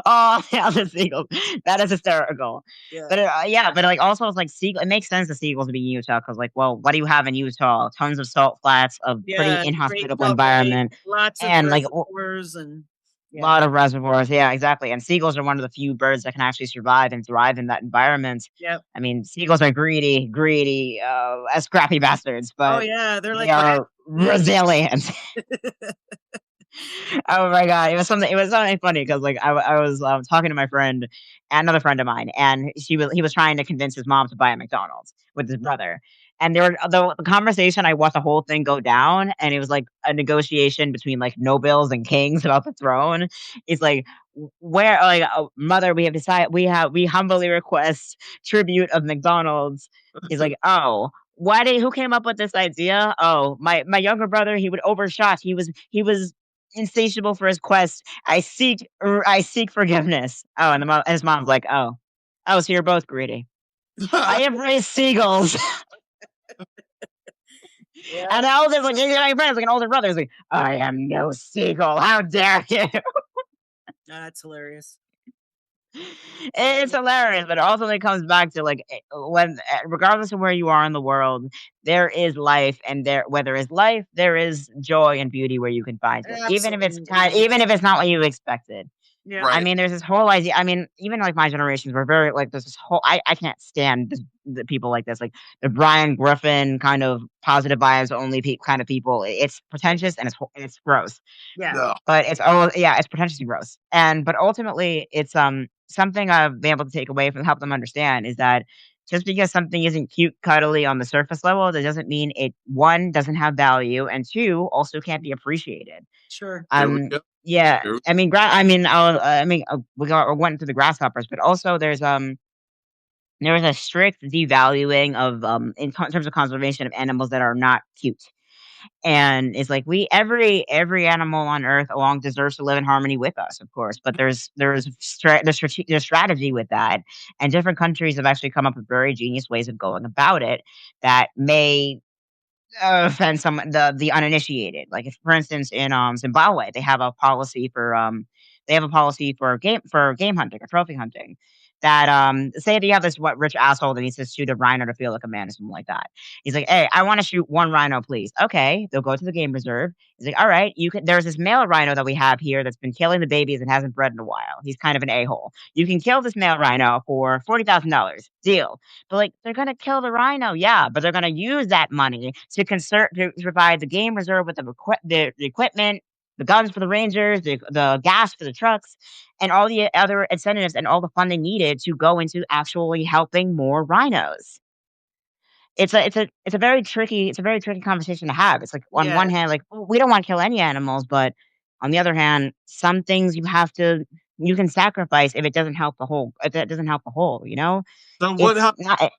All hail the seagulls! That is hysterical. yeah. But yeah, but like also it's like seagull. It makes sense the seagulls to be in Utah because like, well, what do you have in Utah? Tons of salt flats, a pretty Yeah, Great inhospitable Salt Lake, environment, lots of and like reservoirs and yeah, lot of reservoirs, yeah, exactly, and seagulls are one of the few birds that can actually survive and thrive in that environment. yep. I mean, seagulls are greedy, scrappy bastards, Oh but yeah, they're they like lab. are resilient. Oh my god, it was something funny because like I was talking to my friend, another friend of mine, and he was trying to convince his mom to buy a McDonald's with his brother. And the conversation, I watched the whole thing go down, and it was like a negotiation between like nobles and kings about the throne. It's like where like mother, we have decided we humbly request tribute of McDonald's. He's like, oh, who came up with this idea? Oh, my younger brother, he would overshot. He was insatiable for his quest. I seek forgiveness. Oh, and his mom's like, oh, so you're both greedy. I have raised seagulls. Yeah, And the oldest, like, my friend's like an older brother. He's like, I am no seagull. How dare you? that's hilarious. It's hilarious, but it also like comes back to like regardless of where you are in the world, there is life, and where there is life, there is joy and beauty where you can find it, Absolutely. even if it's not what you expected. Yeah. I Right. mean, there's this whole idea. I mean, even like my generations were very like there's this whole. I can't stand the people like this, like the Brian Griffin kind of positive vibes only kind of people. It's pretentious and it's gross. Yeah. Yeah. But it's pretentious and gross. But ultimately, it's something I've been able to take away from help them understand is that just because something isn't cute, cuddly on the surface level, that doesn't mean it one doesn't have value, and two also can't be appreciated. Sure. There we Um, go. yeah, There we I mean, we went through the grasshoppers, but also there was a strict devaluing of terms of conservation of animals that are not cute. And it's like every animal on Earth along deserves to live in harmony with us, of course. But there's strategy with that, and different countries have actually come up with very genius ways of going about it that may offend the uninitiated. Like if, for instance, in Zimbabwe, they have a policy for game hunting or trophy hunting. That say that you have this rich asshole that needs to shoot a rhino to feel like a man or something like that. He's like, hey, I want to shoot one rhino, please. Okay, they'll go to the game reserve. He's like, all right, you can. There's this male rhino that we have here that's been killing the babies and hasn't bred in a while. He's kind of an a-hole. You can kill this male rhino for $40,000. Deal. But like they're gonna kill the rhino, yeah, but they're gonna use that money to provide the game reserve with the equipment, the guns for the rangers, the gas for the trucks, and all the other incentives and all the funding needed to go into actually helping more rhinos. it's a very tricky conversation to have. It's like on Yeah. one hand, like, well, we don't want to kill any animals, but on the other hand, some things you can sacrifice if it doesn't help the whole. If that doesn't help the whole, So what it's happens not.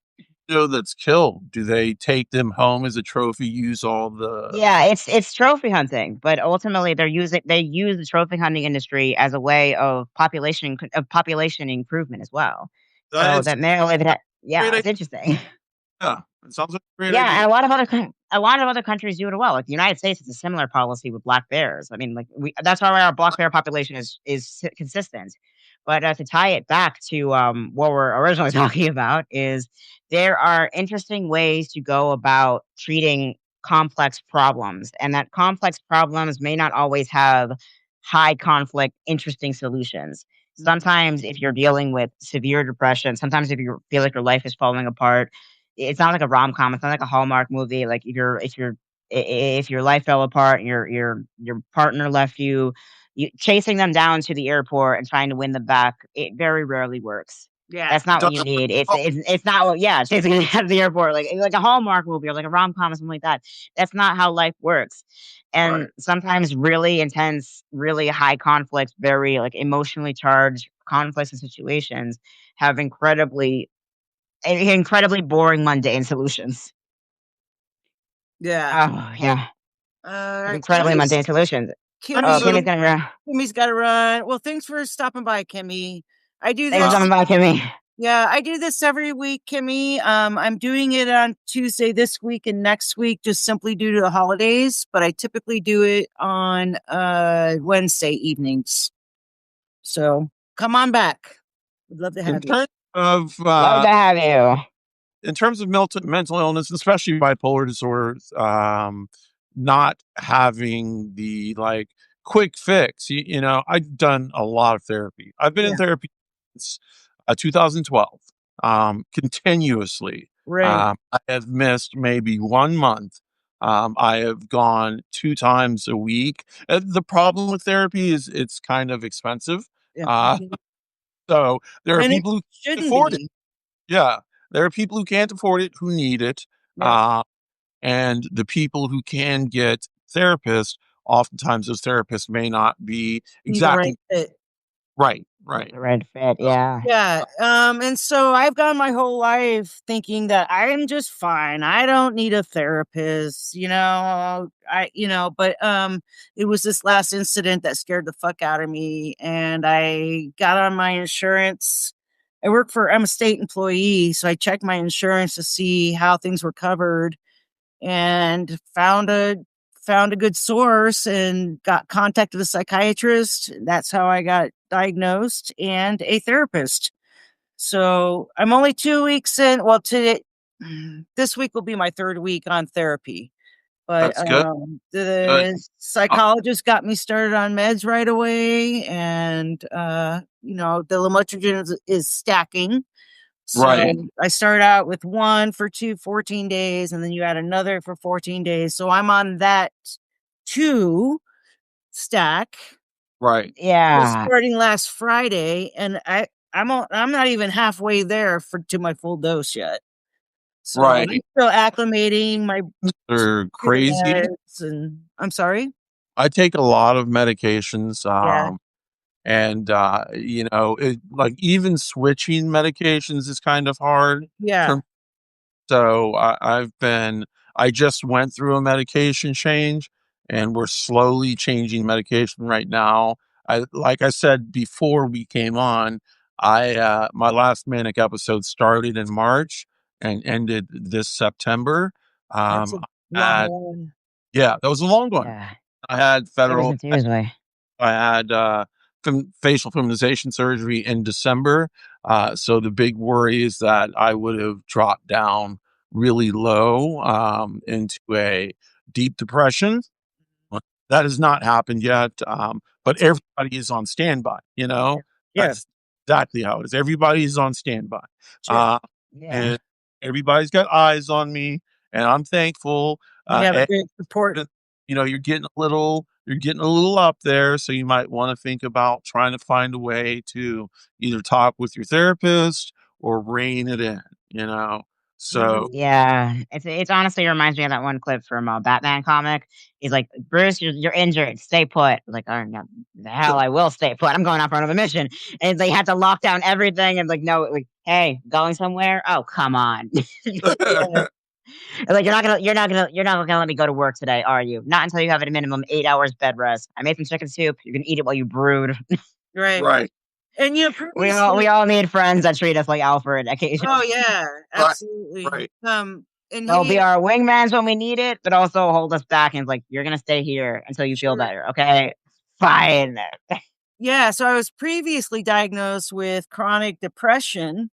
that's killed? Do they take them home as a trophy? Use all the Yeah, it's trophy hunting, but ultimately they use the trophy hunting industry as a way of population improvement as well. So it's that may live it. great Yeah, idea. it's interesting. It sounds like a great Yeah, and idea. a lot of other countries do it well. Like the United States has a similar policy with black bears. I mean, like that's why our black bear population is consistent. But to tie it back to what we're originally talking about is there are interesting ways to go about treating complex problems, and that complex problems may not always have high conflict, interesting solutions. Sometimes, if you're dealing with severe depression, sometimes if you feel like your life is falling apart, it's not like a rom-com, it's not like a Hallmark movie, like, if your life fell apart and your partner left you, chasing them down to the airport and trying to win them back, it very rarely works. Yeah. That's not what you Doesn't need. It's oh, it's it's not what yeah, chasing them out of the airport, like a Hallmark movie or like a rom-com or something like that. That's not how life works. And right. sometimes really intense, really high conflicts, very, like, emotionally charged conflicts and situations have incredibly boring, mundane solutions. Yeah. Oh, yeah. All right. Incredibly Kimmy's mundane solutions. Oh, That's Kimmy Kimmy's gonna run. Kimmy's got to run. Well, thanks for stopping by, Kimmy. I do Thanks for this. uh, stopping by, Kimmy. Yeah, I do this every week, Kimmy. I'm doing it on Tuesday this week and next week, just simply due to the holidays. But I typically do it on Wednesday evenings. So come on back. Would love to in have you. terms of Love to have you. mental illness, especially bipolar disorders, not having the like quick fix. I've done a lot of therapy. I've been in Yeah, therapy since 2012, continuously. right. I have missed maybe 1 month. I have gone 2 times a week. The problem with therapy is it's kind of expensive. Yeah, Uh, so there are and it people who can shouldn't afford it. be. Yeah, there are people who can't afford it who need it, Yeah, uh, and the people who can get therapists, oftentimes those therapists may not be be the right exactly fit. right, Not right. the red fit, So, yeah. Yeah. And so I've gone my whole life thinking that I am just fine. I don't need a therapist, but it was this last incident that scared the fuck out of me. And I got on my insurance. I'm a state employee, so I checked my insurance to see how things were covered and found a good source and got contacted a psychiatrist. That's how I got diagnosed and a therapist. So I'm only 2 weeks in. Well, today, this week will be my third week on therapy. But that's good, good. the Uh, psychologist got me started on meds right away, and the lamotrigine is stacking. right, So I start out with one for 14 days, and then you add another for 14 days. So I'm on that two stack. right, Was Yeah. starting last Friday, and I'm not even halfway there to my full dose yet. So I'm right. still acclimating my They're to the crazy. meds, and I'm sorry. I take a lot of medications, Yeah, and like even switching medications is kind of hard. yeah, For So I just went through a medication change, and we're slowly changing medication right now. Like I said before we came on, my last manic episode started in March and ended this September. that's Um, a I long had, one. yeah, that was a long one. Yeah. I had federal Seriously. I had facial feminization surgery in December. So the big worry is that I would have dropped down really low into a deep depression. Well, that has not happened yet, but That's a everybody is on standby. yeah, That's exactly how it is. Everybody is on standby, shit. uh, Yeah. and everybody's got eyes on me, and I'm thankful. You have a And, great support. you're getting a little up there, so you might want to think about trying to find a way to either talk with your therapist or rein it in. So Yeah, it's honestly reminds me of that one clip from Batman comic. He's like, Bruce, you're injured. Stay put. Like, oh no, the hell, I will stay put. I'm going out on a mission, and they had to lock down everything. And like, no, like, hey, going somewhere? Oh, come on. Yeah. Like, you're not gonna let me go to work today, are you? Not until you have a minimum 8 hours bed rest. I made some chicken soup. You're gonna eat it while you brood. Right. right, And We previously, all need friends that treat us like Alfred oh occasionally. yeah, right, absolutely. right. And They'll be he, our wingmans when we need it, but also hold us back and like, you're gonna stay here until you feel sure. better. Okay, fine. Yeah, so I was previously diagnosed with chronic depression,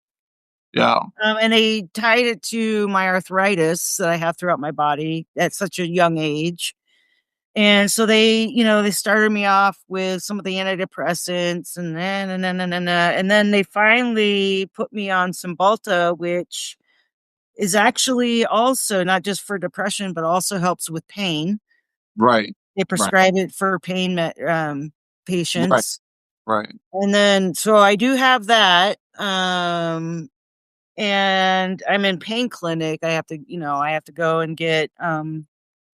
Yeah, and they tied it to my arthritis that I have throughout my body at such a young age. And so they started me off with some of the antidepressants, and then they finally put me on Cymbalta, which is actually also not just for depression, but also helps with pain. right, They right, prescribe it for right, patients. right, And then, so I do have that. And I'm in pain clinic. I have to go and get,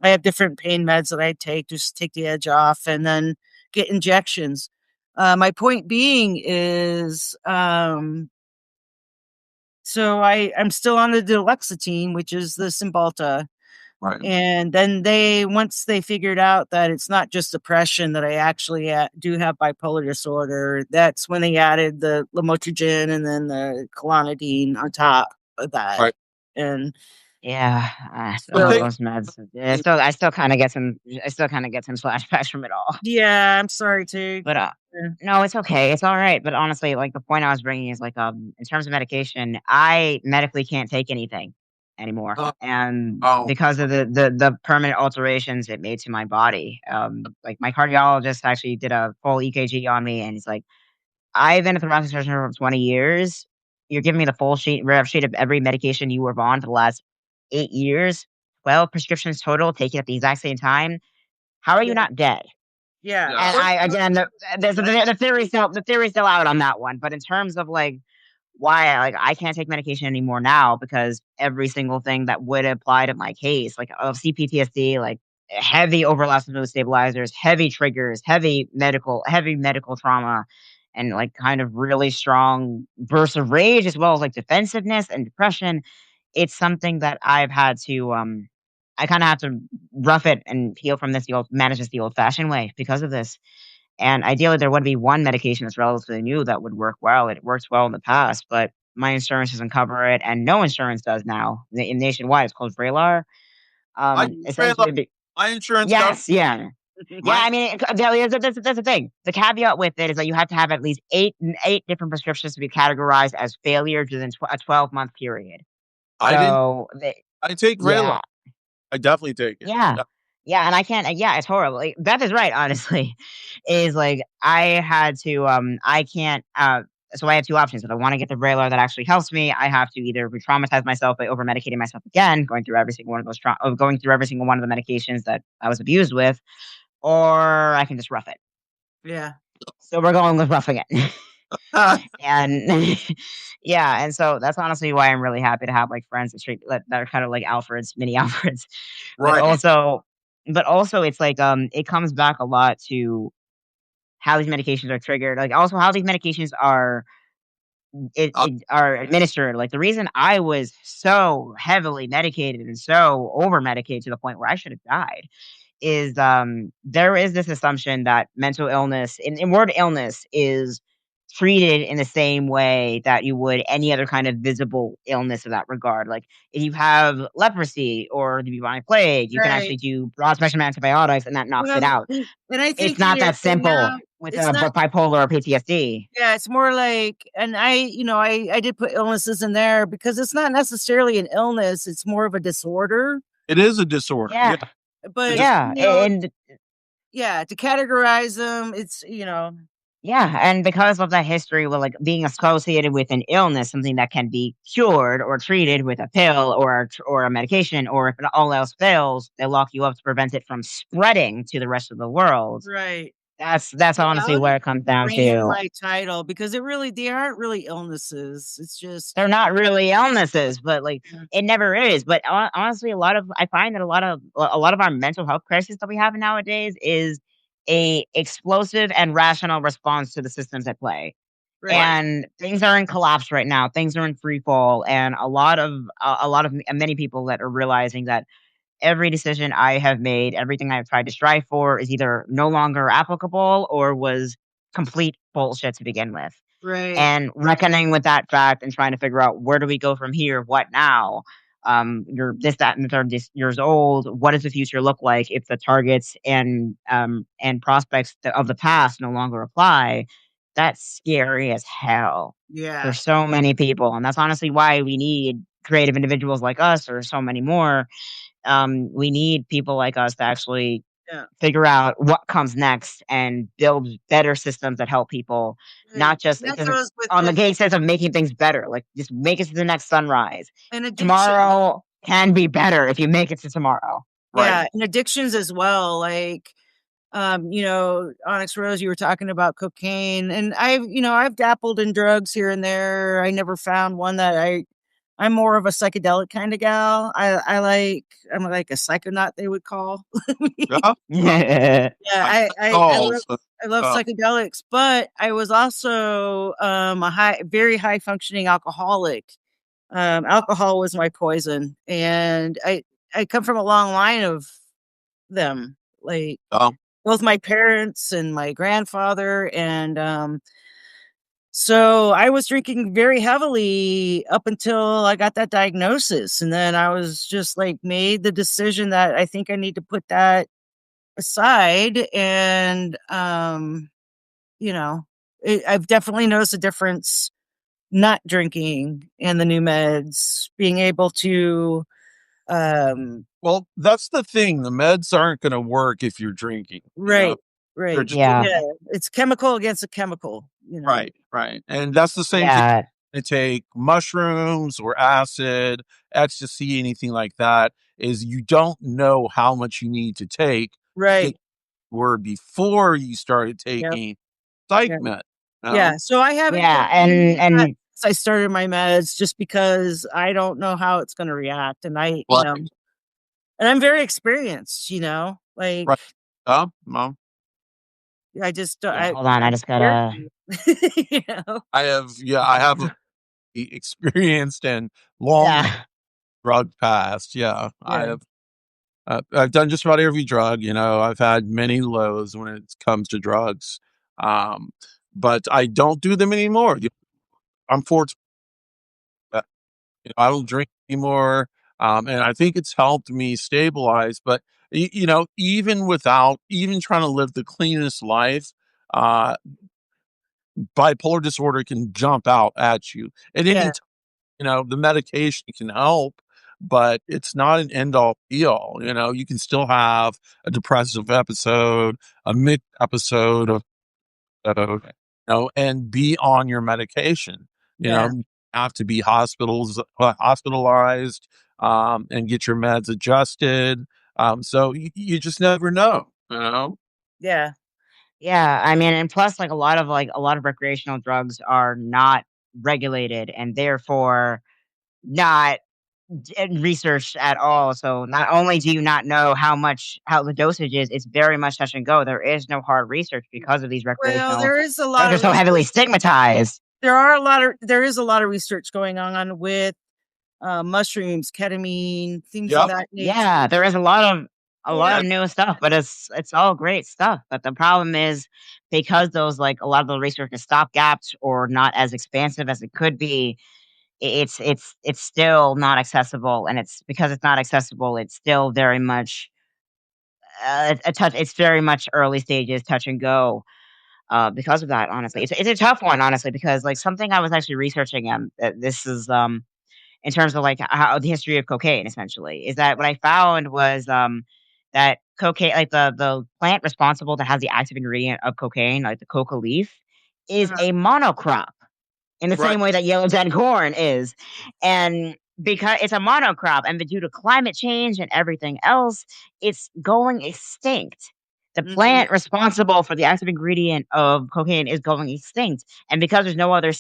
I have different pain meds that I take just to take the edge off and then get injections. My point being is, so I'm still on the duloxetine, which is the Cymbalta. right. And then once they figured out that it's not just depression, that I actually do have bipolar disorder, that's when they added the lamotrigine and then the clonidine on top of that. Right. And Yeah, But all so, they, those meds. I still kind of get some. I still kind of get some flashbacks from it all. yeah, I'm sorry to. But no, it's okay. It's all right. But honestly, like the point I was bringing is like in terms of medication, I medically can't take anything anymore, uh, and oh, because of the permanent alterations it made to my body. Like my cardiologist actually did a full EKG on me, and he's like, "I've been a thoracic surgeon for 20 years. You're giving me the full rare sheet of every medication you were on for the last 8 years, 12 prescriptions total, taken at the exact same time. How are you Yeah, not dead?" yeah, yeah, And I again, the theory's still out on that one. But in terms of like why I can't take medication anymore now because every single thing that would apply to my case, like of CPTSD, like heavy overlaps with mood stabilizers, heavy triggers, heavy medical trauma, and like kind of really strong bursts of rage as well as like defensiveness and depression. It's something that I've had to I kind of have to rough it and heal from this manage this the old fashioned way because of this. And ideally, there would be one medication that's relatively new that would work well. It worked well in the past, but my insurance doesn't cover it, and no insurance does now. Nationwide, it's called Vraylar. I Essentially, my insurance cover yes, yeah, yeah. my I mean, that's the thing. The caveat with it is that you have to have at least eight different prescriptions to be categorized as failures within a 12-month period. I didn't So, I take Vraylar. yeah, I definitely take it. yeah. Yeah. Yeah, and I can't yeah, it's horrible. Like, Beth is right, honestly. Is like I had to I can't so I have two options. If I want to get the Vraylar that actually helps me, I have to either re-traumatize myself by over medicating myself again, going through every single one of going through every single one of the medications that I was abused with, or I can just rough it. yeah, So we're going with roughing it. Ah, And yeah, and so that's honestly why I'm really happy to have like friends that are kind of like Alfreds, mini Alfreds. But right. also it's like it comes back a lot to how these medications are triggered. Like also how these medications Uh, are administered. Like the reason I was so heavily medicated and so over medicated to the point where I should have died is there is this assumption that mental illness in word illness is treated in the same way that you would any other kind of visible illness of that regard. Like if you have leprosy or the bubonic plague, you can right. actually do broad spectrum antibiotics and that knocks it Well, out. and I It's think not that simple now with it's not. bipolar or PTSD. Yeah, it's more like, and I did put illnesses in there because it's not necessarily an illness; it's more of a disorder. it is a disorder. Yeah, Yeah. It's But just yeah, and yeah, to categorize them, it's yeah, and because of that history with like being associated with an illness, something that can be cured or treated with a pill or a medication, or if all else fails, they lock you up to prevent it from spreading to the rest of the world. right. That's honestly I'll what just it comes down frame to. my title because they aren't really illnesses. It's just They're not really illnesses, but like yeah. it never is. But honestly, I find that a lot of our mental health crisis that we have nowadays is a explosive and rational response to the systems at play. Right. Right. And things are in collapse right now. Things are in free fall, and a lot of many people that are realizing that every decision I have made, everything I've tried to strive for, is either no longer applicable or was complete bullshit to begin with. Right. And reckoning with that fact and trying to figure out where do we go from here, what now? You're this, that, and the third years old. What does the future look like if the targets and prospects of the past no longer apply? That's scary as hell for Yeah. so many people, and that's honestly why we need creative individuals like us, or so many more. We need people like us to actually Yeah. figure out what comes next and build better systems that help people, Right. not just it That doesn't goes with on the it gate says of making things better, like just make it to the next sunrise. and addiction. Tomorrow can be better if you make it to tomorrow. Right. Yeah, and addictions as well. Like Onyx Rose, you were talking about cocaine, and I've dabbled in drugs here and there. I never found one that I'm more of a psychedelic kind of gal. I'm like a psychonaut, they would call. Yeah. Yeah. Yeah, I I love uh, psychedelics, but I was also a very high functioning alcoholic. Alcohol was my poison, and I come from a long line of them. Like uh, both my parents and my grandfather, and so I was drinking very heavily up until I got that diagnosis, and then I was just like made the decision that I think I need to put that aside, and you know, I've definitely noticed a difference not drinking and the new meds, being able to um well, that's the thing. The meds aren't going to work if you're drinking. right, They're right. just Yeah. Yeah, it's chemical against a chemical, right, right, and that's the same thing. Yeah. To take mushrooms or acid, ecstasy, anything like that, is you don't know how much you need to take to get Right. where before you started Yep. taking psych Yeah. med. You Yeah. know? So I haven't Yeah. taken that And since I started my meds just because I don't know how it's going to react. And Like, and I'm very experienced, like right. Mom, I just, yeah, hold on. I I'm just scared. gotta you know? I have a experienced and long yeah. drug past. Yeah, I Yeah. have. I've done just about every drug. I've had many lows when it comes to drugs, um, but I don't do them anymore. I'm fortunate that I don't drink anymore, and I think it's helped me stabilize. But even trying to live the cleanest life, uh, bipolar disorder can jump out at you at any Yeah. time. The medication can help, but it's not an end all be all. You can still have a depressive episode, a mixed episode of, and be on your medication. Yeah. Have to be hospitalized, and get your meds adjusted. So you just never know. Yeah. Yeah. I mean, and plus, a lot of recreational drugs are not regulated and therefore not researched at all. So not only do you not know how the dosage is, it's very much touch and go. There is no hard research because of these Well, recreational drugs are so heavily research. stigmatized. There is a lot of research going on with mushrooms, ketamine, things of Yep. that nature. Yeah, there is a lot Yeah. of new stuff, but it's all great stuff. But the problem is because those a lot of the research is stopgaps or not as expansive as it could be, it's still not accessible, and it's because it's not accessible, it's still very much a touch. It's very much early stages, touch and go. Because of that, honestly, it's a tough one, honestly, because something I was actually researching. This is in terms of how the history of cocaine, essentially, is that what I found was that cocaine, the plant responsible to have the active ingredient of cocaine, like the coca leaf, is Uh-huh. a monocrop in the Right. same way that yellow dead corn is. And because it's a monocrop, and due to climate change and everything else, it's going extinct. The plant responsible for the active ingredient of cocaine is going extinct, and because there's no other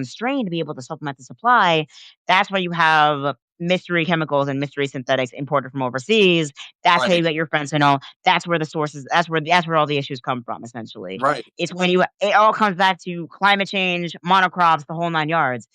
strain to be able to supplement the supply, that's why you have mystery chemicals and mystery synthetics imported from overseas. That's how you Right. get your fentanyl. That's where the sources. That's where all the issues come from. Essentially, Right. it's when it all comes back to climate change, monocrops, the whole nine yards.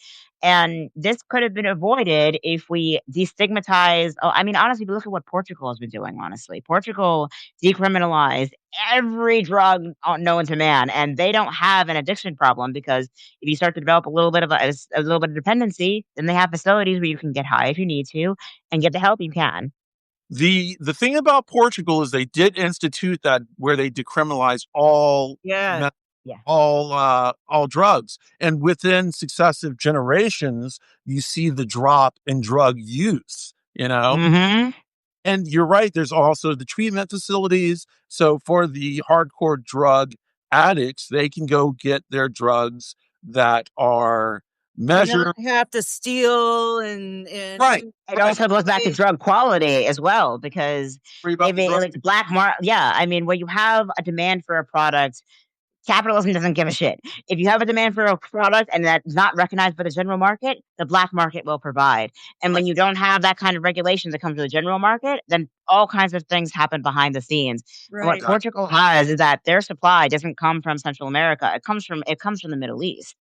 And this could have been avoided if we destigmatized. Oh, I mean, honestly, look at what Portugal has been doing. Honestly, Portugal decriminalized every drug known to man, and they don't have an addiction problem because if you start to develop a little bit of a little bit of dependency, then they have facilities where you can get high if you need to and get the help you can. The thing about Portugal is they did institute that where they decriminalize all Yeah. Yeah. all drugs, and within successive generations you see the drop in drug use, Mm-hmm. and you're right, there's also the treatment facilities, so for the hardcore drug addicts they can go get their drugs that are And measured. not have to steal and Right. It also goes back to drug quality as well because Worry about if the it drug. like black market, yeah, I mean, when you have a demand for a product, capitalism doesn't give a shit. If you have a demand for a product and that's not recognized by the general market, the black market will provide. And when you don't have that kind of regulation that comes to the general market, then all kinds of things happen behind the scenes. And what right. Portugal has is that their supply doesn't come from Central America. It comes from the Middle East.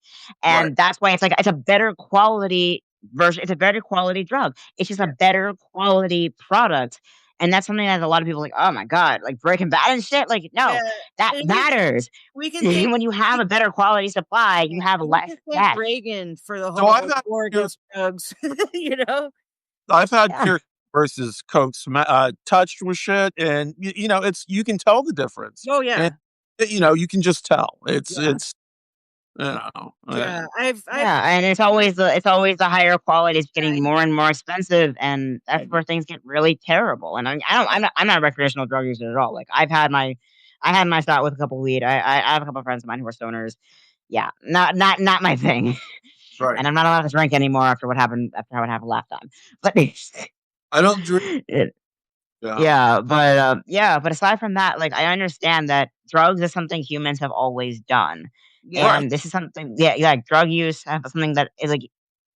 Right. And that's why it's a better quality version. It's a better quality drug. It's just a better quality product. And that's something that a lot of people are like, oh my God, like Breaking Bad and shit. Like, no, Yeah. that And matters. we can thank When you have a better quality supply, you have we less can thank death. Reagan for the So I've whole had war against drugs. You know? I've had Yeah, pure versus Coke touched with shit, and it's you can tell the difference, Oh and yeah. you can just tell. It's yeah, it's you know, Yeah. I've yeah. And it's always the higher quality. It's getting I, more and more expensive, and that's where things get really terrible. And I'm not a recreational drug user at all. Like I had my start with a couple weed. I have a couple friends of mine who are stoners. Yeah, not my thing. right. And I'm not allowed to drink anymore after what happened last time. But I don't drink. it, Yeah. yeah, but aside from that, like I understand that drugs is something humans have always done, yeah. Right. and this is something, yeah, like drug use, something that is like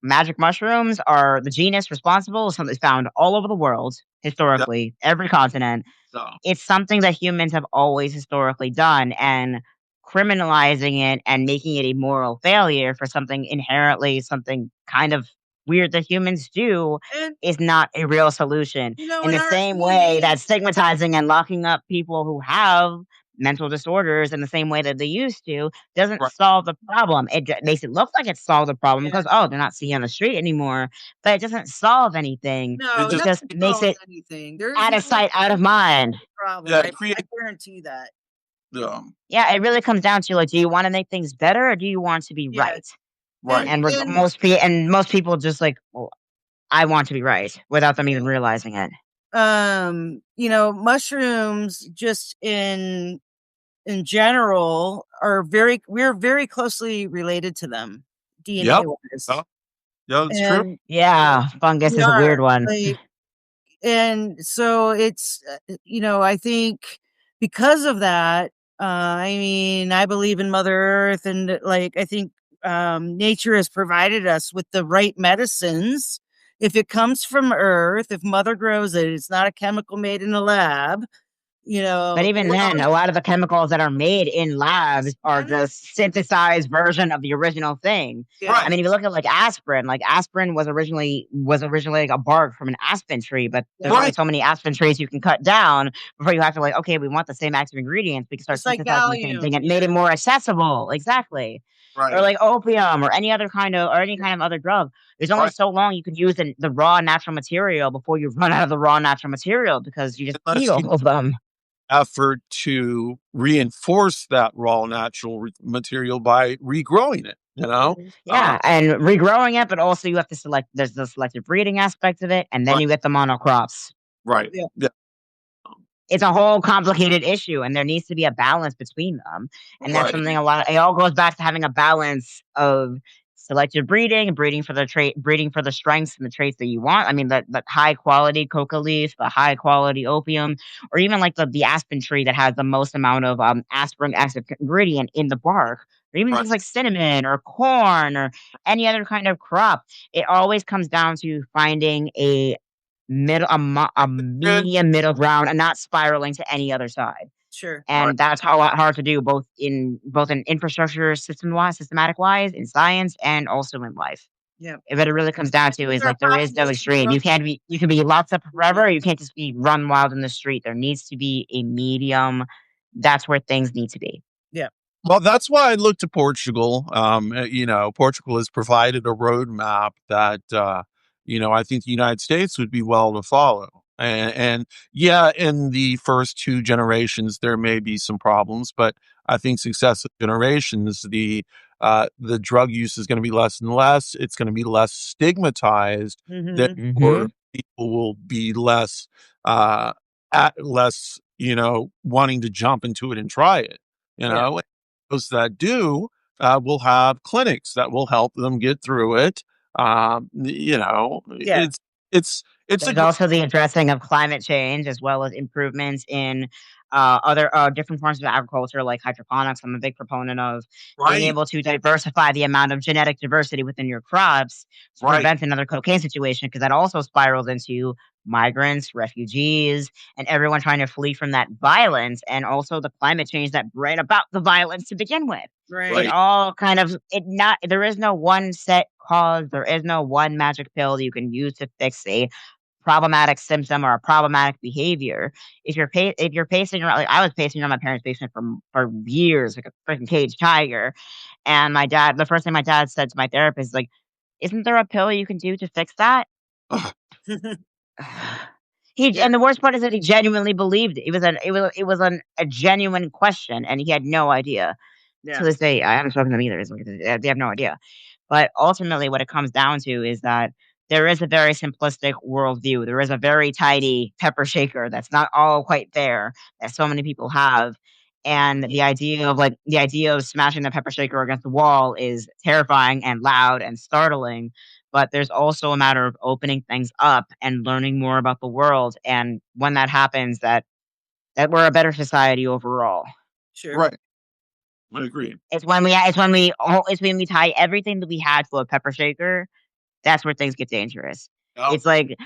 magic mushrooms are the genus responsible. Something found all over the world Yeah. historically, every continent. So, It's something that humans have always historically done, and criminalizing it and making it a moral failure for something inherently something kind of weird that humans do And is not a real solution. In in the our same way DNA, that stigmatizing and locking up people who have mental disorders in the same way that they used to doesn't right. solve the problem. It makes it look like it solved the problem yeah. because, oh, they're not seeing on the street anymore, but it doesn't solve anything. It No, It just just nothing makes solves it anything. There's out no of sight, out of mind. problem. yeah, I create guarantee that. Yeah, it really comes down to like, do you want to make things better or do you want to be Yeah. right? right. And Most people just like, well, I want to be right without them even realizing it. mushrooms just in general we're very closely related to them Yep. DNA wise. Yeah, yeah, it's true. And Yeah, fungus we is a are weird one. like, and so it's I think because of that, I mean, I believe in Mother Earth, and like I think nature has provided us with the right medicines. If it comes from Earth, if Mother grows it, it's not a chemical made in a lab. But even then, a lot of the chemicals that are made in labs are the synthesized version of the original thing. Yeah. Right. I mean, if you look at like aspirin was originally like a bark from an aspen tree, but there's only Right. so many aspen trees you can cut down before you have to like, okay, we want the same active ingredients. We can start It's like synthesizing the same thing. Valium. It made it more accessible. Exactly. Or Right. like opium or any kind of other drug. There's only Right. so long you can use the raw natural material before you run out of the raw natural material because you just eat Unless you all of them. effort to reinforce that raw natural material by regrowing it. Yeah, and regrowing it, but also you have to select. There's the selective breeding aspect of it, and then Right. you get the monocrops. Right. Yeah. Yeah. It's a whole complicated issue, and there needs to be a balance between them. And that's Right. something a lot. It all goes back to having a balance of selective breeding, breeding for the strengths and the traits that you want. I mean, the high quality coca leaf, the high quality opium, or even like the aspen tree that has the most amount of aspirin active ingredient in the bark, or even Right. things like cinnamon or corn or any other kind of crop. It always comes down to finding a a Good. medium middle ground and not spiraling to any other side. Sure. Right. And that's how hard to do both in infrastructure systematic wise, in science, and also in life. Yeah. What it really comes down to is like there is no extreme. You can be locked up forever, or you can't just be run wild in the street. There needs to be a medium. That's where things need to be. Yeah. Well, that's why I look to Portugal. Portugal has provided a roadmap that, I think the United States would be well to follow. And yeah, in the first two generations, there may be some problems, but I think successive generations, the drug use is going to be less and less. It's going to be less stigmatized. Mm-hmm. Therefore, Mm-hmm. people will be uh, less, wanting to jump into it and try it. You Yeah. know, those that do will have clinics that will help them get through it. Yeah. It's a There's great, also the addressing of climate change as well as improvements in other different forms of agriculture like hydroponics. I'm a big proponent of being right, able to diversify the amount of genetic diversity within your crops to right, prevent another cocaine situation, because that also spirals into migrants, refugees, and everyone trying to flee from that violence, and also the climate change that brought about the violence to begin with. It Right. right, all kind of it not there is no one set cause, there is no one magic pill that you can use to fix a problematic symptom or a problematic behavior. If you're pacing around, like I was pacing around my parents' basement for years, like a freaking caged tiger. And the first thing my dad said to my therapist is like, "Isn't there a pill you can do to fix that?" ugh, Yeah. And the worst part is that he genuinely believed it. A genuine question, and he had no idea. To Yeah. this day, I haven't spoken to them either. It's like, they have no idea. But ultimately, what it comes down to is that there is a very simplistic worldview. There is a very tidy pepper shaker that's not all quite there that so many people have. And the idea of smashing the pepper shaker against the wall is terrifying and loud and startling. But there's also a matter of opening things up and learning more about the world. And when that happens, that we're a better society overall. Sure. right. I agree. It's when we tie everything that we had to a pepper shaker. That's where things get dangerous. Yep, It's like,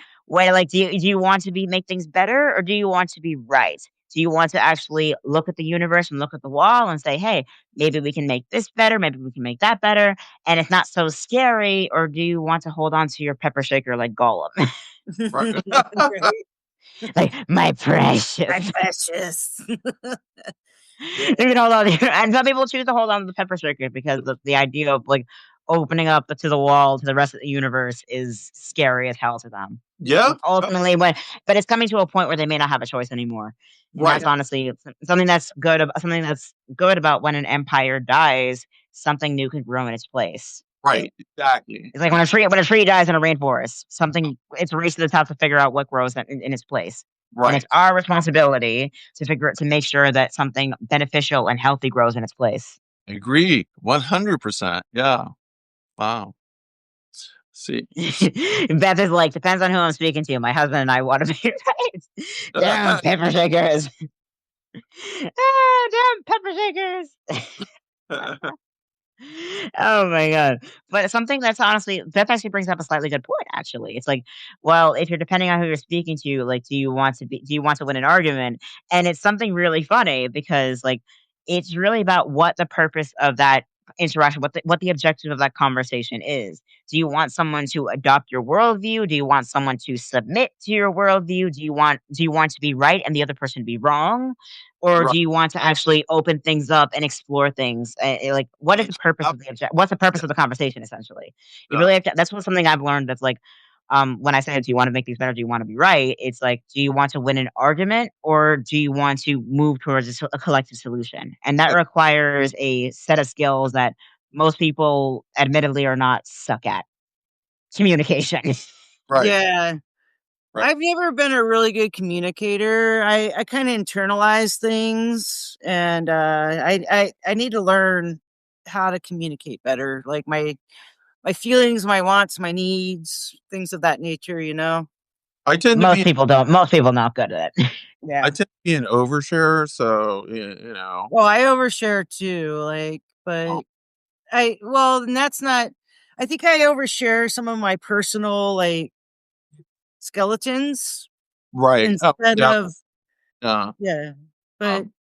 do you want to make things better, or do you want to be right? Do you want to actually look at the universe and look at the wall and say, hey, maybe we can make this better, maybe we can make that better, and it's not so scary, or do you want to hold on to your pepper shaker like Gollum? right. Right. Like, my My precious. precious. Yeah. You can hold on and some people choose to hold on to the pepper shaker because the idea of like opening up to the wall to the rest of the universe is scary as hell to them. Yeah, Ultimately, but it's coming to a point where they may not have a choice anymore, and right, that's honestly something that's good. Something that's good about when an empire dies, something new can grow in its place. right, exactly. It's like when a tree dies in a rainforest, something it's a race to the top to figure out what grows in its place. And it's Right. our responsibility to make sure that something beneficial and healthy grows in its place. Agree. 100%. Yeah. Wow. See. Beth is like, depends on who I'm speaking to. My husband and I want to be right. Damn pepper shakers. Damn pepper shakers. Oh my god. But something that's honestly Beth actually brings up a slightly good point, actually. It's like, well, if you're depending on who you're speaking to, like, do you want to win an argument? And it's something really funny because like it's really about what the purpose of that interaction, what the objective of that conversation is. Do you want someone to adopt your worldview? Do you want someone to submit to your worldview? Do you want to be right and the other person to be wrong? Or Right. do you want to actually open things up and explore things? Like, what is the purpose Yep. of the What's the purpose of the conversation? Essentially, you Yeah. really have to. That's what something I've learned. That's like, when I say, "Do you want to make things better? Do you want to be right?" It's like, do you want to win an argument, or do you want to move towards a collective solution? And that requires a set of skills that most people, admittedly, are not stuck at. Communication. Right. Yeah. Right. I've never been a really good communicator. I kind of internalize things, and I need to learn how to communicate better. Like my feelings, my wants, my needs, things of that nature, you know? I tend to Most be people don't. Most people not good at it. Yeah. I tend to be an oversharer, so you know. Well, I overshare too, like, but and that's not, I think I overshare some of my personal, like, skeletons Right. Oh, instead yeah. of, Yeah. yeah, but, Um,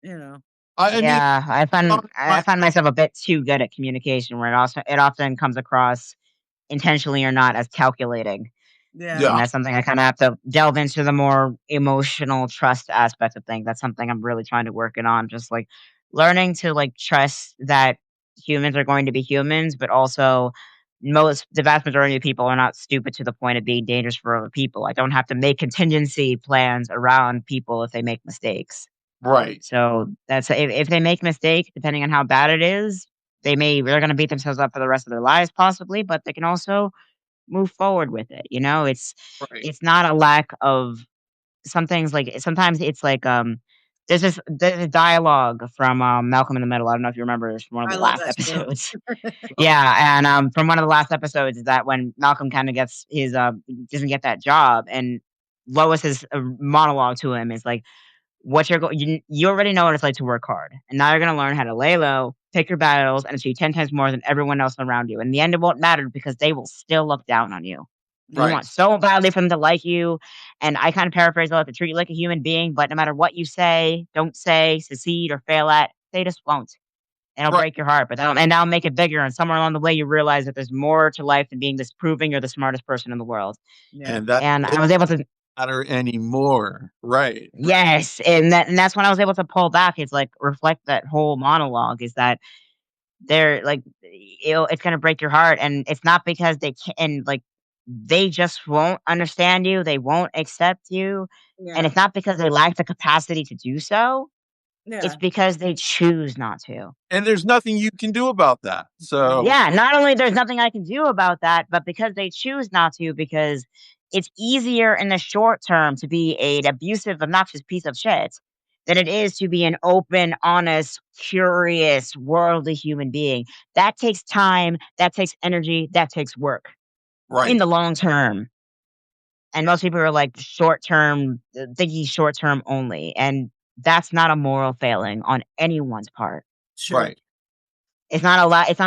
you know, I mean, Yeah, I my, find myself a bit too good at communication, where it often comes across intentionally or not as calculating. yeah, And yeah. that's something I kind of have to delve into the more emotional trust aspect of things. That's something I'm really trying to work it on. Just like learning to like trust that humans are going to be humans, but also the vast majority of people are not stupid to the point of being dangerous for other people. I don't have to make contingency plans around people if they make mistakes. Right. So that's if they make mistake, depending on how bad it is, they're going to beat themselves up for the rest of their lives possibly, but they can also move forward with it. You know, Right. it's not a lack of some things. Like sometimes it's like there's a dialogue from Malcolm in the Middle. I don't know if you remember, it's from one of I the love last that show. episodes. Yeah, and from one of the last episodes is that when Malcolm kind of gets his doesn't get that job, and Lois's monologue to him is like, what you already know what it's like to work hard, and now you're gonna learn how to lay low, pick your battles, and achieve 10 times more than everyone else around you. In the end, it won't matter because they will still look down on you. And you Right. want so badly for them to like you. And I kind of paraphrase a lot to treat you like a human being, but no matter what you say, don't say, succeed, or fail at, they just won't. And it'll Right. break your heart, but that'll make it bigger. And somewhere along the way, you realize that there's more to life than being this proving you're the smartest person in the world. Yeah. And that And it I was able to matter anymore. Right. Yes, and that's when I was able to pull back. It's like reflect that whole monologue is that they're like it's gonna break your heart, and it's not because they can and like they just won't understand you, they won't accept you, and Yeah. it's not because they lack the capacity to do so. It's Yeah. because they choose not to. And there's nothing you can do about that. So Yeah, not only there's nothing I can do about that, but because they choose not to, because it's easier in the short term to be an abusive, obnoxious piece of shit than it is to be an open, honest, curious, worldly human being. That takes time, that takes energy, that takes work in right. the long term. And most people are like short term, thinking short term only. And that's not a moral failing on anyone's part. Sure. Right. It's not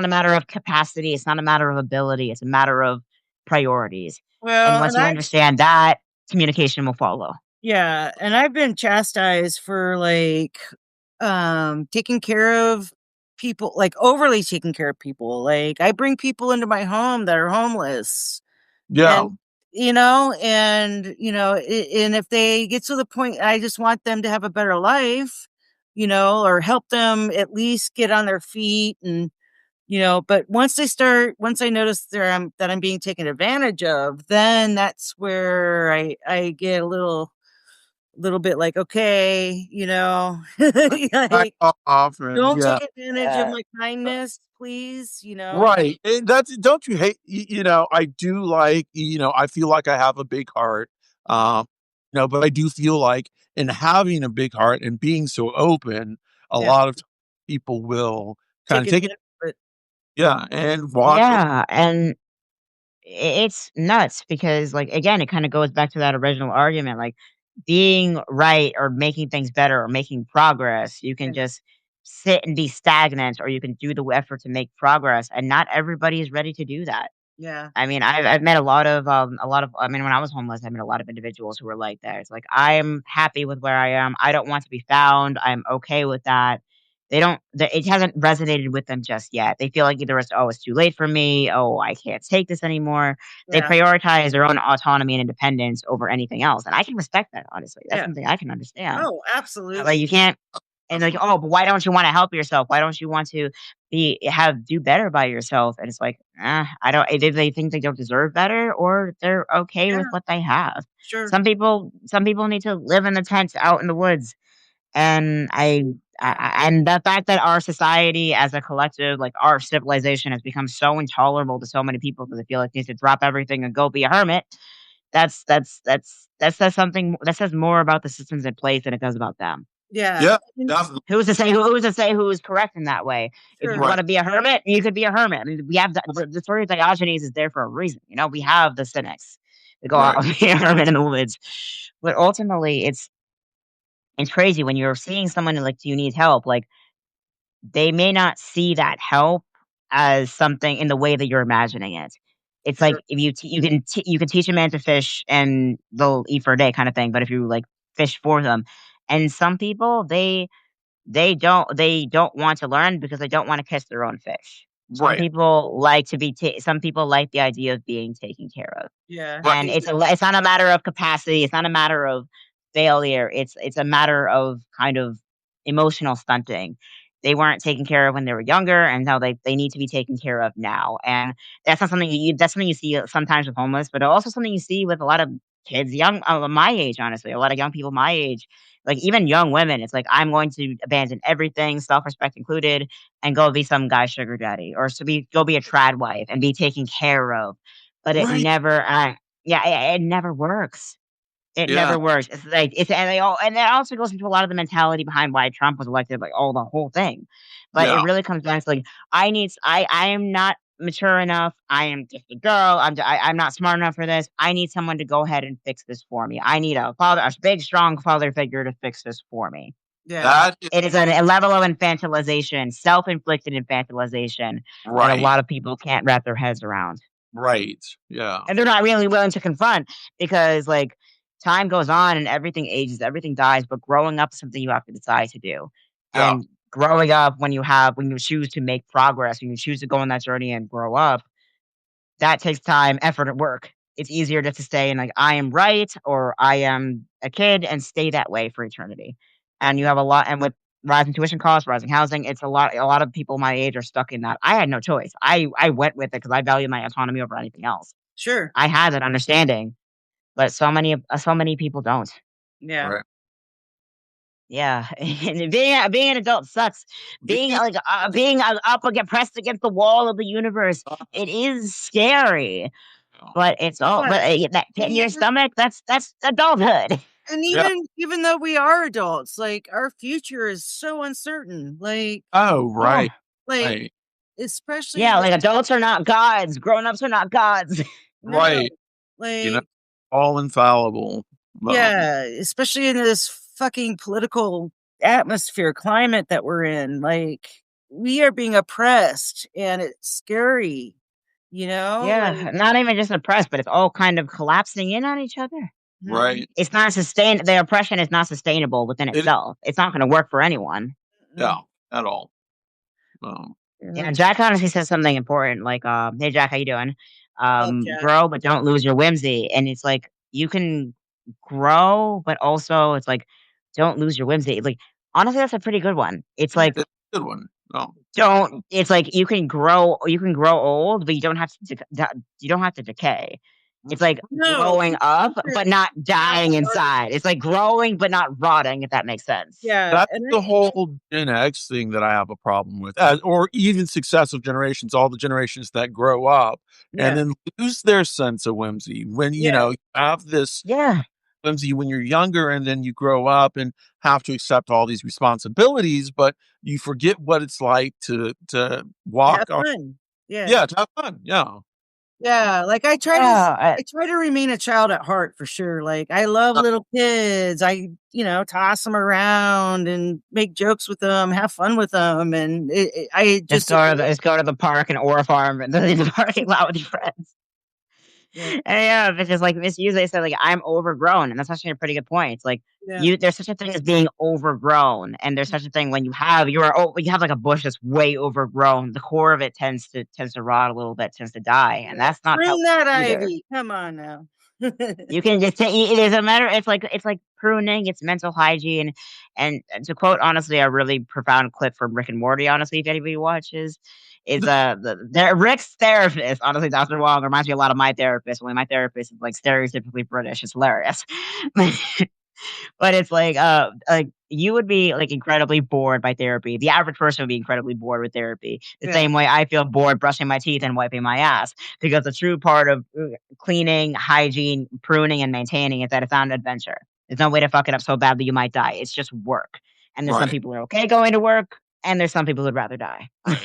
a matter of capacity, it's not a matter of ability, it's a matter of priorities. And Well, once you understand that, communication will follow. yeah, and I've been chastised for, like, taking care of people, like, overly taking care of people. Like, I bring people into my home that are homeless, Yeah. and, and if they get to the point, I just want them to have a better life, or help them at least get on their feet, and, but once I notice that I'm being taken advantage of, then that's where I get a little bit like, okay, Back like, off and don't yeah. take advantage of my kindness, please. Right. And that's don't you hate I do like I feel like I have a big heart. Um but I do feel like in having a big heart and being so open, a Yeah, lot of people will kind take of take it advantage of it. yeah and walk Yeah, and it's nuts because, like, again, it kind of goes back to that original argument. Like, being right or making things better or making progress, you can Yeah, just sit and be stagnant, or you can do the effort to make progress. And not everybody is ready to do that. yeah, I mean, I've met a lot of I mean, when I was homeless, I met a lot of individuals who were like that. It's like, I'm happy with where I am. I don't want to be found. I'm okay with that. It hasn't resonated with them just yet. They feel like either it's too late for me. Oh, I can't take this anymore. They yeah, prioritize their own autonomy and independence over anything else. And I can respect that, honestly. That's yeah. something I can understand. Oh, Like, absolutely. you can't and like, "Oh, but why don't you wanna help yourself? Why don't you want to do better by yourself?" And it's like, I don't either they think they don't deserve better or they're okay Yeah, with what they have. sure. Some people need to live in the tents out in the woods, and and the fact that our society as a collective, like, our civilization has become so intolerable to so many people because they feel like they need to drop everything and go be a hermit, that says something that says more about the systems in place than it does about them. Yeah. Yeah, And- definitely. Who's to say who's correct in that way? If you Sure. want Right. to be a hermit, you could be a hermit. I mean, we have the story of Diogenes is there for a reason. You know, we have the cynics to go out Right. and be a hermit in the woods. But ultimately, it's crazy when you're seeing someone like, do you need help? Like they may not see that help as something in the way that you're imagining it. It's like Sure. if you can teach a man to fish and they'll eat for a day kind of thing. But if you like fish for them, and some people they don't want to learn because they don't want to catch their own fish. Right. Some people like the idea of being taken care of. Yeah. Right. And it's not a matter of capacity, it's not a matter of failure, it's a matter of kind of emotional stunting. They weren't taken care of when they were younger, and now they need to be taken care of now. And that's something you see sometimes with homeless, but also something you see with a lot of kids young my age, honestly, a lot of young people my age, like even young women. It's like I'm going to abandon everything, self-respect included, and go be some guy's sugar daddy, or go be a trad wife and be taken care of. But it Right. never yeah, it never works. It Yeah. never works. It's like it's and that also goes into a lot of the mentality behind why Trump was elected, like the whole thing. But it Yeah. really comes down to like I am not mature enough. I am just a girl. I'm not smart enough for this. I need someone to go ahead and fix this for me. I need a big, strong father figure to fix this for me. Yeah. That is It is a level of infantilization, self-inflicted infantilization that a right. lot of people can't wrap their heads around. Right. Yeah. And they're not really willing to confront because like time goes on and everything ages, everything dies, but growing up is something you have to decide to do. Yeah. And growing up, when you choose to make progress, when you choose to go on that journey and grow up, that takes time, effort, and work. It's easier just to stay and like I am right or I am a kid and stay that way for eternity. And you have a lot, and with rising tuition costs, rising housing, it's a lot. A lot of people my age are stuck in that. I had no choice. I went with it because I value my autonomy over anything else. Sure. I had that understanding, but so many people don't. Yeah. Right. Yeah, and being an adult sucks. Being Yeah. like pressed against the wall of the universe, it is scary. But it's all Yeah. but that pit in your stomach, that's adulthood. And Yeah. even though we are adults, like our future is so uncertain. Oh, Yeah, right. Like Right. especially yeah. Like adults are not gods. Grown ups are not gods. no, Right. You know, like all infallible. yeah, especially in this fucking political atmosphere climate that we're in. Like we are being oppressed and it's scary, you know? Yeah, not even just oppressed, but it's all kind of collapsing in on each other. Mhm. Right. It's not sustain. The oppression is not sustainable within It itself. It's not going to work for anyone. yeah, Mm-mm. at all. Um, Yeah, Mhm. Jack honestly says something important, like, "Hey, Jack, how you doing? Love Jack. Grow, but don't lose your whimsy." And it's like you can grow, but also it's like don't lose your whimsy. Like honestly, that's a pretty good one. It's Yeah. like it's a good one. Oh, don't. It's like you can grow old, but you don't have to. You don't have to decay. It's like No, growing up, but not not dying starting. inside. It's like growing, but not rotting. If that makes sense. Yeah, that's and the whole Gen X thing that I have a problem with, or even successive generations, all the generations that grow up and yeah, then lose their sense of whimsy. When yeah, you have this Yeah, whimsy when you're younger, and then you grow up and have to accept all these responsibilities, but you forget what it's like to have walk on. fun. Yeah. Yeah, to have fun. Yeah, Yeah, like yeah. I try to remain a child at heart for sure. Like I love uh, little kids. Toss them around and make jokes with them, have fun with them, and I just Just go to the park and or farm and in the parking lot with your friends. yeah, And yeah, it's just like Miss Usually said, like I'm overgrown, and that's actually a pretty good point. It's like yeah, there's such a thing as being overgrown, and there's such a thing when you have like a bush that's way overgrown. The core of it tends to rot a little bit, tends to die, and yeah. that's not Prune healthy that either. ivy. Come on now. You can just take it is a matter. It's like pruning. It's mental hygiene, and to quote honestly a really profound clip from Rick and Morty. Honestly, if anybody watches, is Rick's therapist. Honestly, Dr. Wong reminds me a lot of my therapist. Only my therapist is like stereotypically British. It's hilarious. But it's like you would be like incredibly bored by therapy. The average person would be incredibly bored with therapy. The Yeah, same way I feel bored brushing my teeth and wiping my ass. Because the true part of cleaning, hygiene, pruning, and maintaining is that it's not an adventure. There's no way to fuck it up so bad that you might die. It's just work. And there's some Right. people who are okay going to work, and there's some people who'd rather die. Right.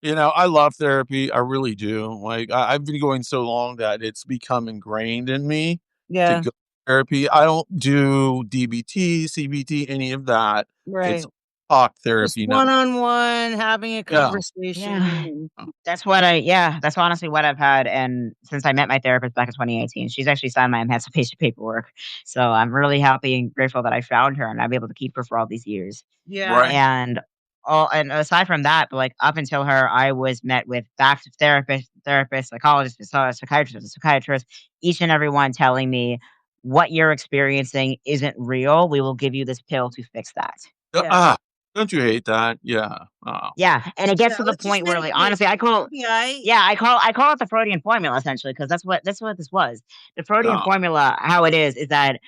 I love therapy. I really do. Like I've been going so long that it's become ingrained in me to Yeah. go to therapy. I don't do DBT, CBT, any of that. It's Right. talk Just therapy now. one-on-one, having a Yeah. conversation. Yeah. That's honestly what I've had, and since I met my therapist back in 2018, she's actually signed my emancipation paperwork. So I'm really happy and grateful that I found her and I'm able to keep her for all these years. Yeah. Right. And aside from that, but like up until her, I was met with back to therapists, psychologists, psychiatrists, each and every one telling me what you're experiencing isn't real. We will give you this pill to fix that. Yeah. Ah, don't you hate that? Yeah. Oh. Yeah, and it gets Yeah, to the let's just point where, make like, it honestly, I call be I yeah, I call it the Freudian formula essentially because that's what this was. The Freudian Yeah. formula, how it is that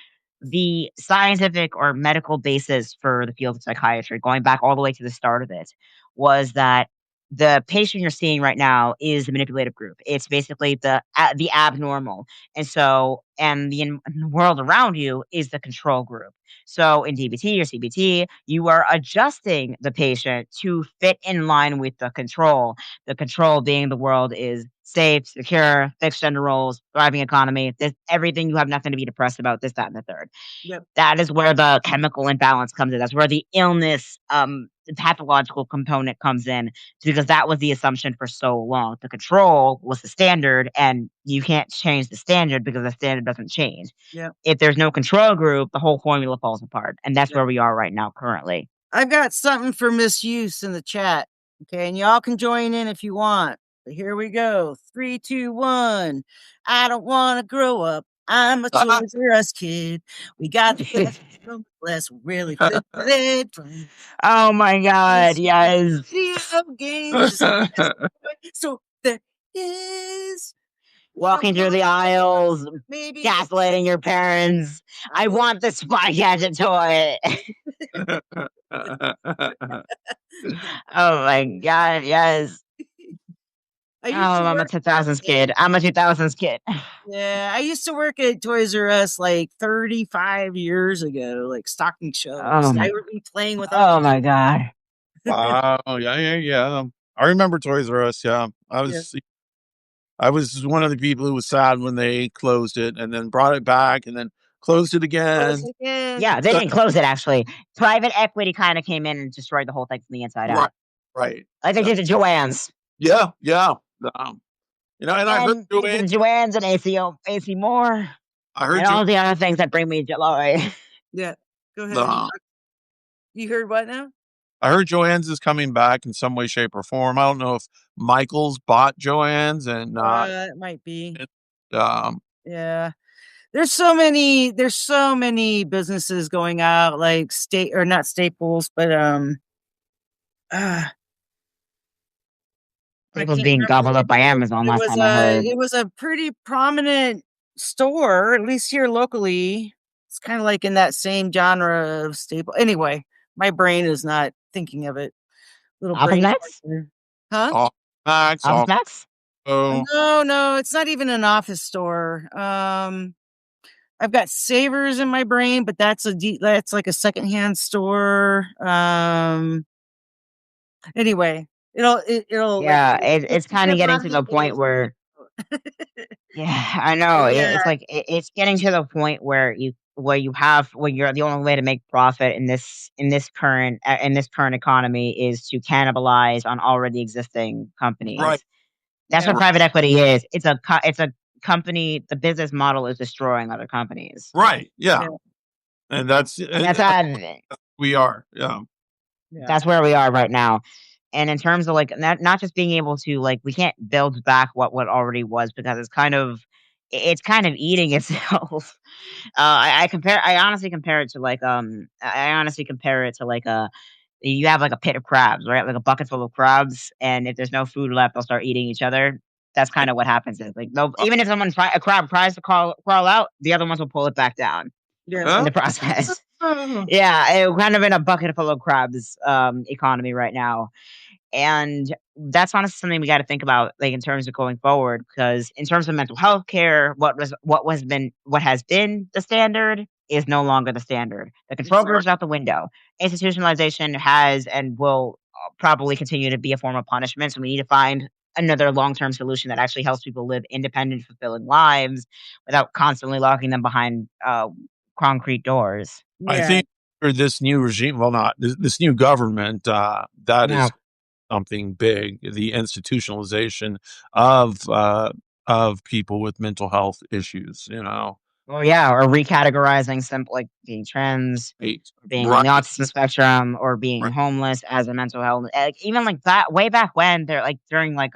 the scientific or medical basis for the field of psychiatry, going back all the way to the start of it, was that the patient you're seeing right now is the manipulative group. It's basically the abnormal, and the world around you is the control group. So in DBT or CBT, you are adjusting the patient to fit in line with the control. The control being the world is safe, secure, fixed gender roles, thriving economy, this everything you have nothing to be depressed about, this, that, and the third. Yep. That is where the chemical imbalance comes in. That's where the illness, the pathological component comes in, because that was the assumption for so long. The control was the standard, and you can't change the standard because the standard doesn't change. Yep. If there's no control group, the whole formula falls apart, and that's Yep. where we are right now currently. I've got something for misuse in the chat. Okay, and y'all can join in if you want. But here we go. 3, 2, 1. I don't want to grow up. I'm a Toys R Us kid. We got the best from the less really fit it. Oh my god, yes. Video games. So there is Walking through the aisles, maybe gaslighting your parents. I want the Spy Gadget toy. Oh my god, yes. I Oh, used to I'm a work 2000s kid. I'm a 2000s kid. Yeah, I used to work at Toys R Us like 35 years ago, like stocking Oh shelves. I my, would be playing with other oh my god. Wow. Yeah, yeah, yeah. I remember Toys R Us. Yeah. Yeah. I was one of the people who was sad when they closed it and then brought it back and then closed it again. Yeah, they didn't close it actually. Private equity kind of came in and destroyed the whole thing from the inside Right. out. Right. Like they Yeah. did to Joanne's. Yeah. Yeah. And I heard And they did to Joanne's and AC Moore. I heard And all the other things that bring me joy. Yeah. Go ahead. uh, You heard what now? I heard Joann's is coming back in some way, shape, or form. I don't know if Michael's bought Joann's and It might be. um Yeah. There's so many businesses going out, like or not Staples, but I People's can't being remember gobbled the up by name. Amazon last time I heard. It was a pretty prominent store, at least here locally. It's kind of like in that same genre of staple. Anyway, my brain is not thinking of it. Little Office brain. Max? Huh? off Max, Office off Max? No, it's not even an office store. I've got Savers in my brain, but that's that's like a secondhand store. Anyway, it'll like Yeah, it's kind of getting to the point where yeah, I know. Yeah. It's like it's getting to the point where you're the only way to make profit in this current economy is to cannibalize on already existing companies. Right. That's Yeah. what private equity is. It's a company. The business model is destroying other companies. Right. Yeah. Yeah. And that's And we are. Yeah. that's where we are right now. And in terms of like not just being able to like we can't build back what already was because it's kind of eating itself. I honestly compare it to like you have like a pit of crabs, right? Like a bucket full of crabs, and if there's no food left, they'll start eating each other. That's kind of what happens. Is like even if a crab tries to crawl out, the other ones will pull it back down in the process. Yeah, kind of in a bucket full of crabs economy right now. And that's honestly something we got to think about, like in terms of going forward, because in terms of mental health care, what has been the standard is no longer the standard. The control group is out the window. Institutionalization has and will probably continue to be a form of punishment. So we need to find another long-term solution that actually helps people live independent, fulfilling lives without constantly locking them behind concrete doors. I Yeah. think for this new regime, well, not this new government, that Yeah. is something big. The institutionalization of people with mental health issues. Well, yeah, or recategorizing simple like being trans, Right, being on right, the autism spectrum, or being right. homeless as a mental health. Even like that, way back when they're like during like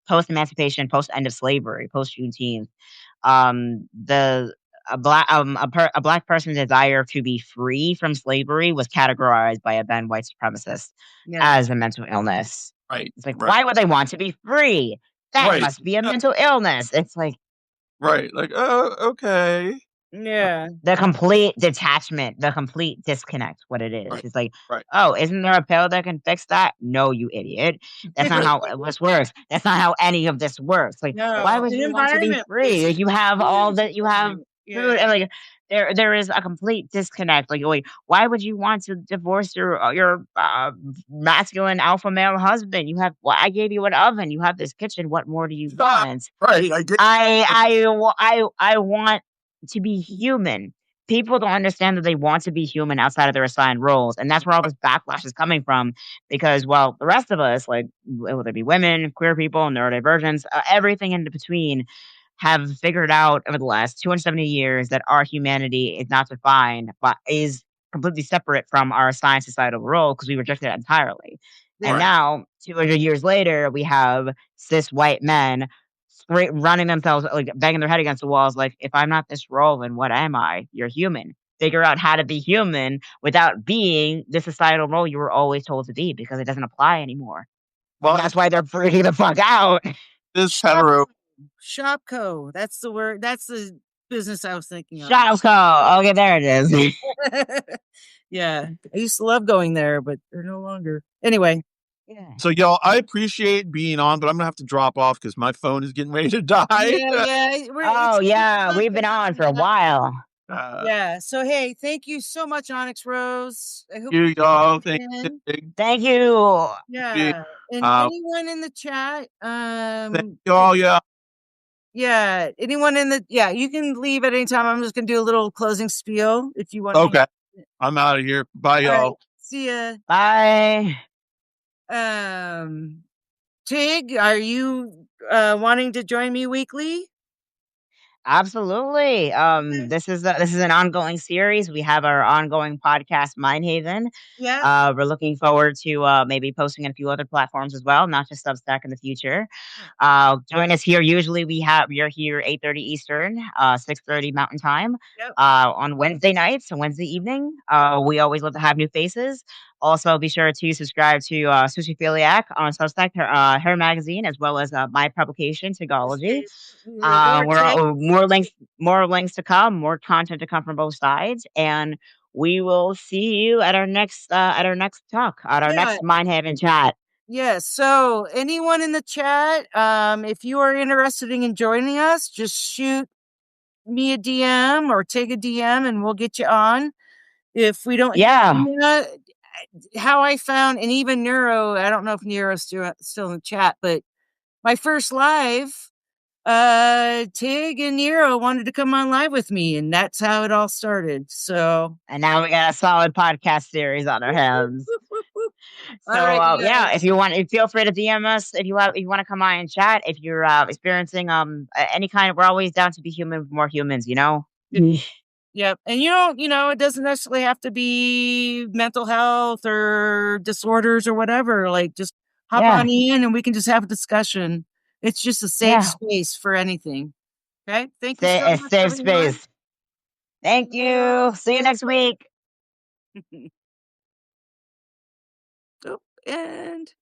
post emancipation, post end of slavery, post Juneteenth, the a black person's desire to be free from slavery was categorized by a then white supremacist Yeah. as a mental illness. Right, It's like, right, why would they want to be free? That right, must be a yeah, mental illness. It's like right. Like, oh, okay, Yeah. the complete detachment, the complete disconnect, what it is. right, It's like, right. oh, isn't there a pill that can fix that? No, you idiot. That's not how this works. That's not how any of this works. Like, why No, would an you want to be environment free? plays Like, you have all huge that, you have role. Yeah. food, and like, there is a complete disconnect. Like, wait, why would you want to divorce your masculine alpha male husband? Well, I gave you an oven. You have this kitchen. What more do you want? Right, I get. I want to be human. People don't understand that they want to be human outside of their assigned roles, and that's where all this backlash is coming from. Because, well, the rest of us, like whether it be women, queer people, neurodivergents, everything in between, have figured out over the last 270 years that our humanity is not defined, but is completely separate from our assigned societal role because we rejected it entirely. And Yeah. Right, now, 200 years later, we have cis white men straight running themselves, like banging their head against the walls, like, if I'm not this role, then what am I? You're human. Figure out how to be human without being the societal role you were always told to be because it doesn't apply anymore. And well, that's why they're freaking the fuck out. this Shop, hetero. Shopco. That's the word. That's the business I was thinking of. Shut up, okay, there it is. Yeah. I used to love going there, but they're no longer. Anyway. Yeah. So, y'all, I appreciate being on, but I'm gonna have to drop off because my phone is getting ready to die. Yeah. Oh, yeah, we've been on for a while. Yeah. So, hey, thank you so much, OnyxRose. I hope You y'all, you thank you. Thank you. Yeah. And anyone in the chat, Thank y'all, yeah. yeah, anyone in the you can leave at any time. I'm just gonna do a little closing spiel if you want. Okay, I'm out of here. Bye, y'all. Right. See ya. Bye. Tig, are you wanting to join me weekly? Absolutely. This is an ongoing series. We have our ongoing podcast, Mind Haven. Yeah. We're looking forward to maybe posting on a few other platforms as well, not just Substack in the future. Join us here. Usually we're here 8:30 Eastern, 6:30 Mountain Time. Yep. On Wednesday nights and Wednesday evening. We always love to have new faces. Also, be sure to subscribe to Sushipheliac on Substack, her magazine, as well as my publication, Tigology. More links to come, more content to come from both sides, and we will see you at our next talk, at our next Mind Haven chat. Yeah. So, anyone in the chat, if you are interested in joining us, just shoot me a DM or take a DM, and we'll get you on. If we don't, how I found, and even Neuro, I don't know if Neuro's still in the chat, but my first live, Tig and Nero wanted to come on live with me, and that's how it all started. So, and now we got a solid podcast series on our hands. So if you want, feel free to DM us if you want to come on and chat. If you're experiencing any kind of, we're always down to be human with more humans, you know. Yep. And it doesn't necessarily have to be mental health or disorders or whatever. Like, just hop on in and we can just have a discussion. It's just a safe space for anything. Okay. Thank you so much. A safe space. Thank you. See you next week. And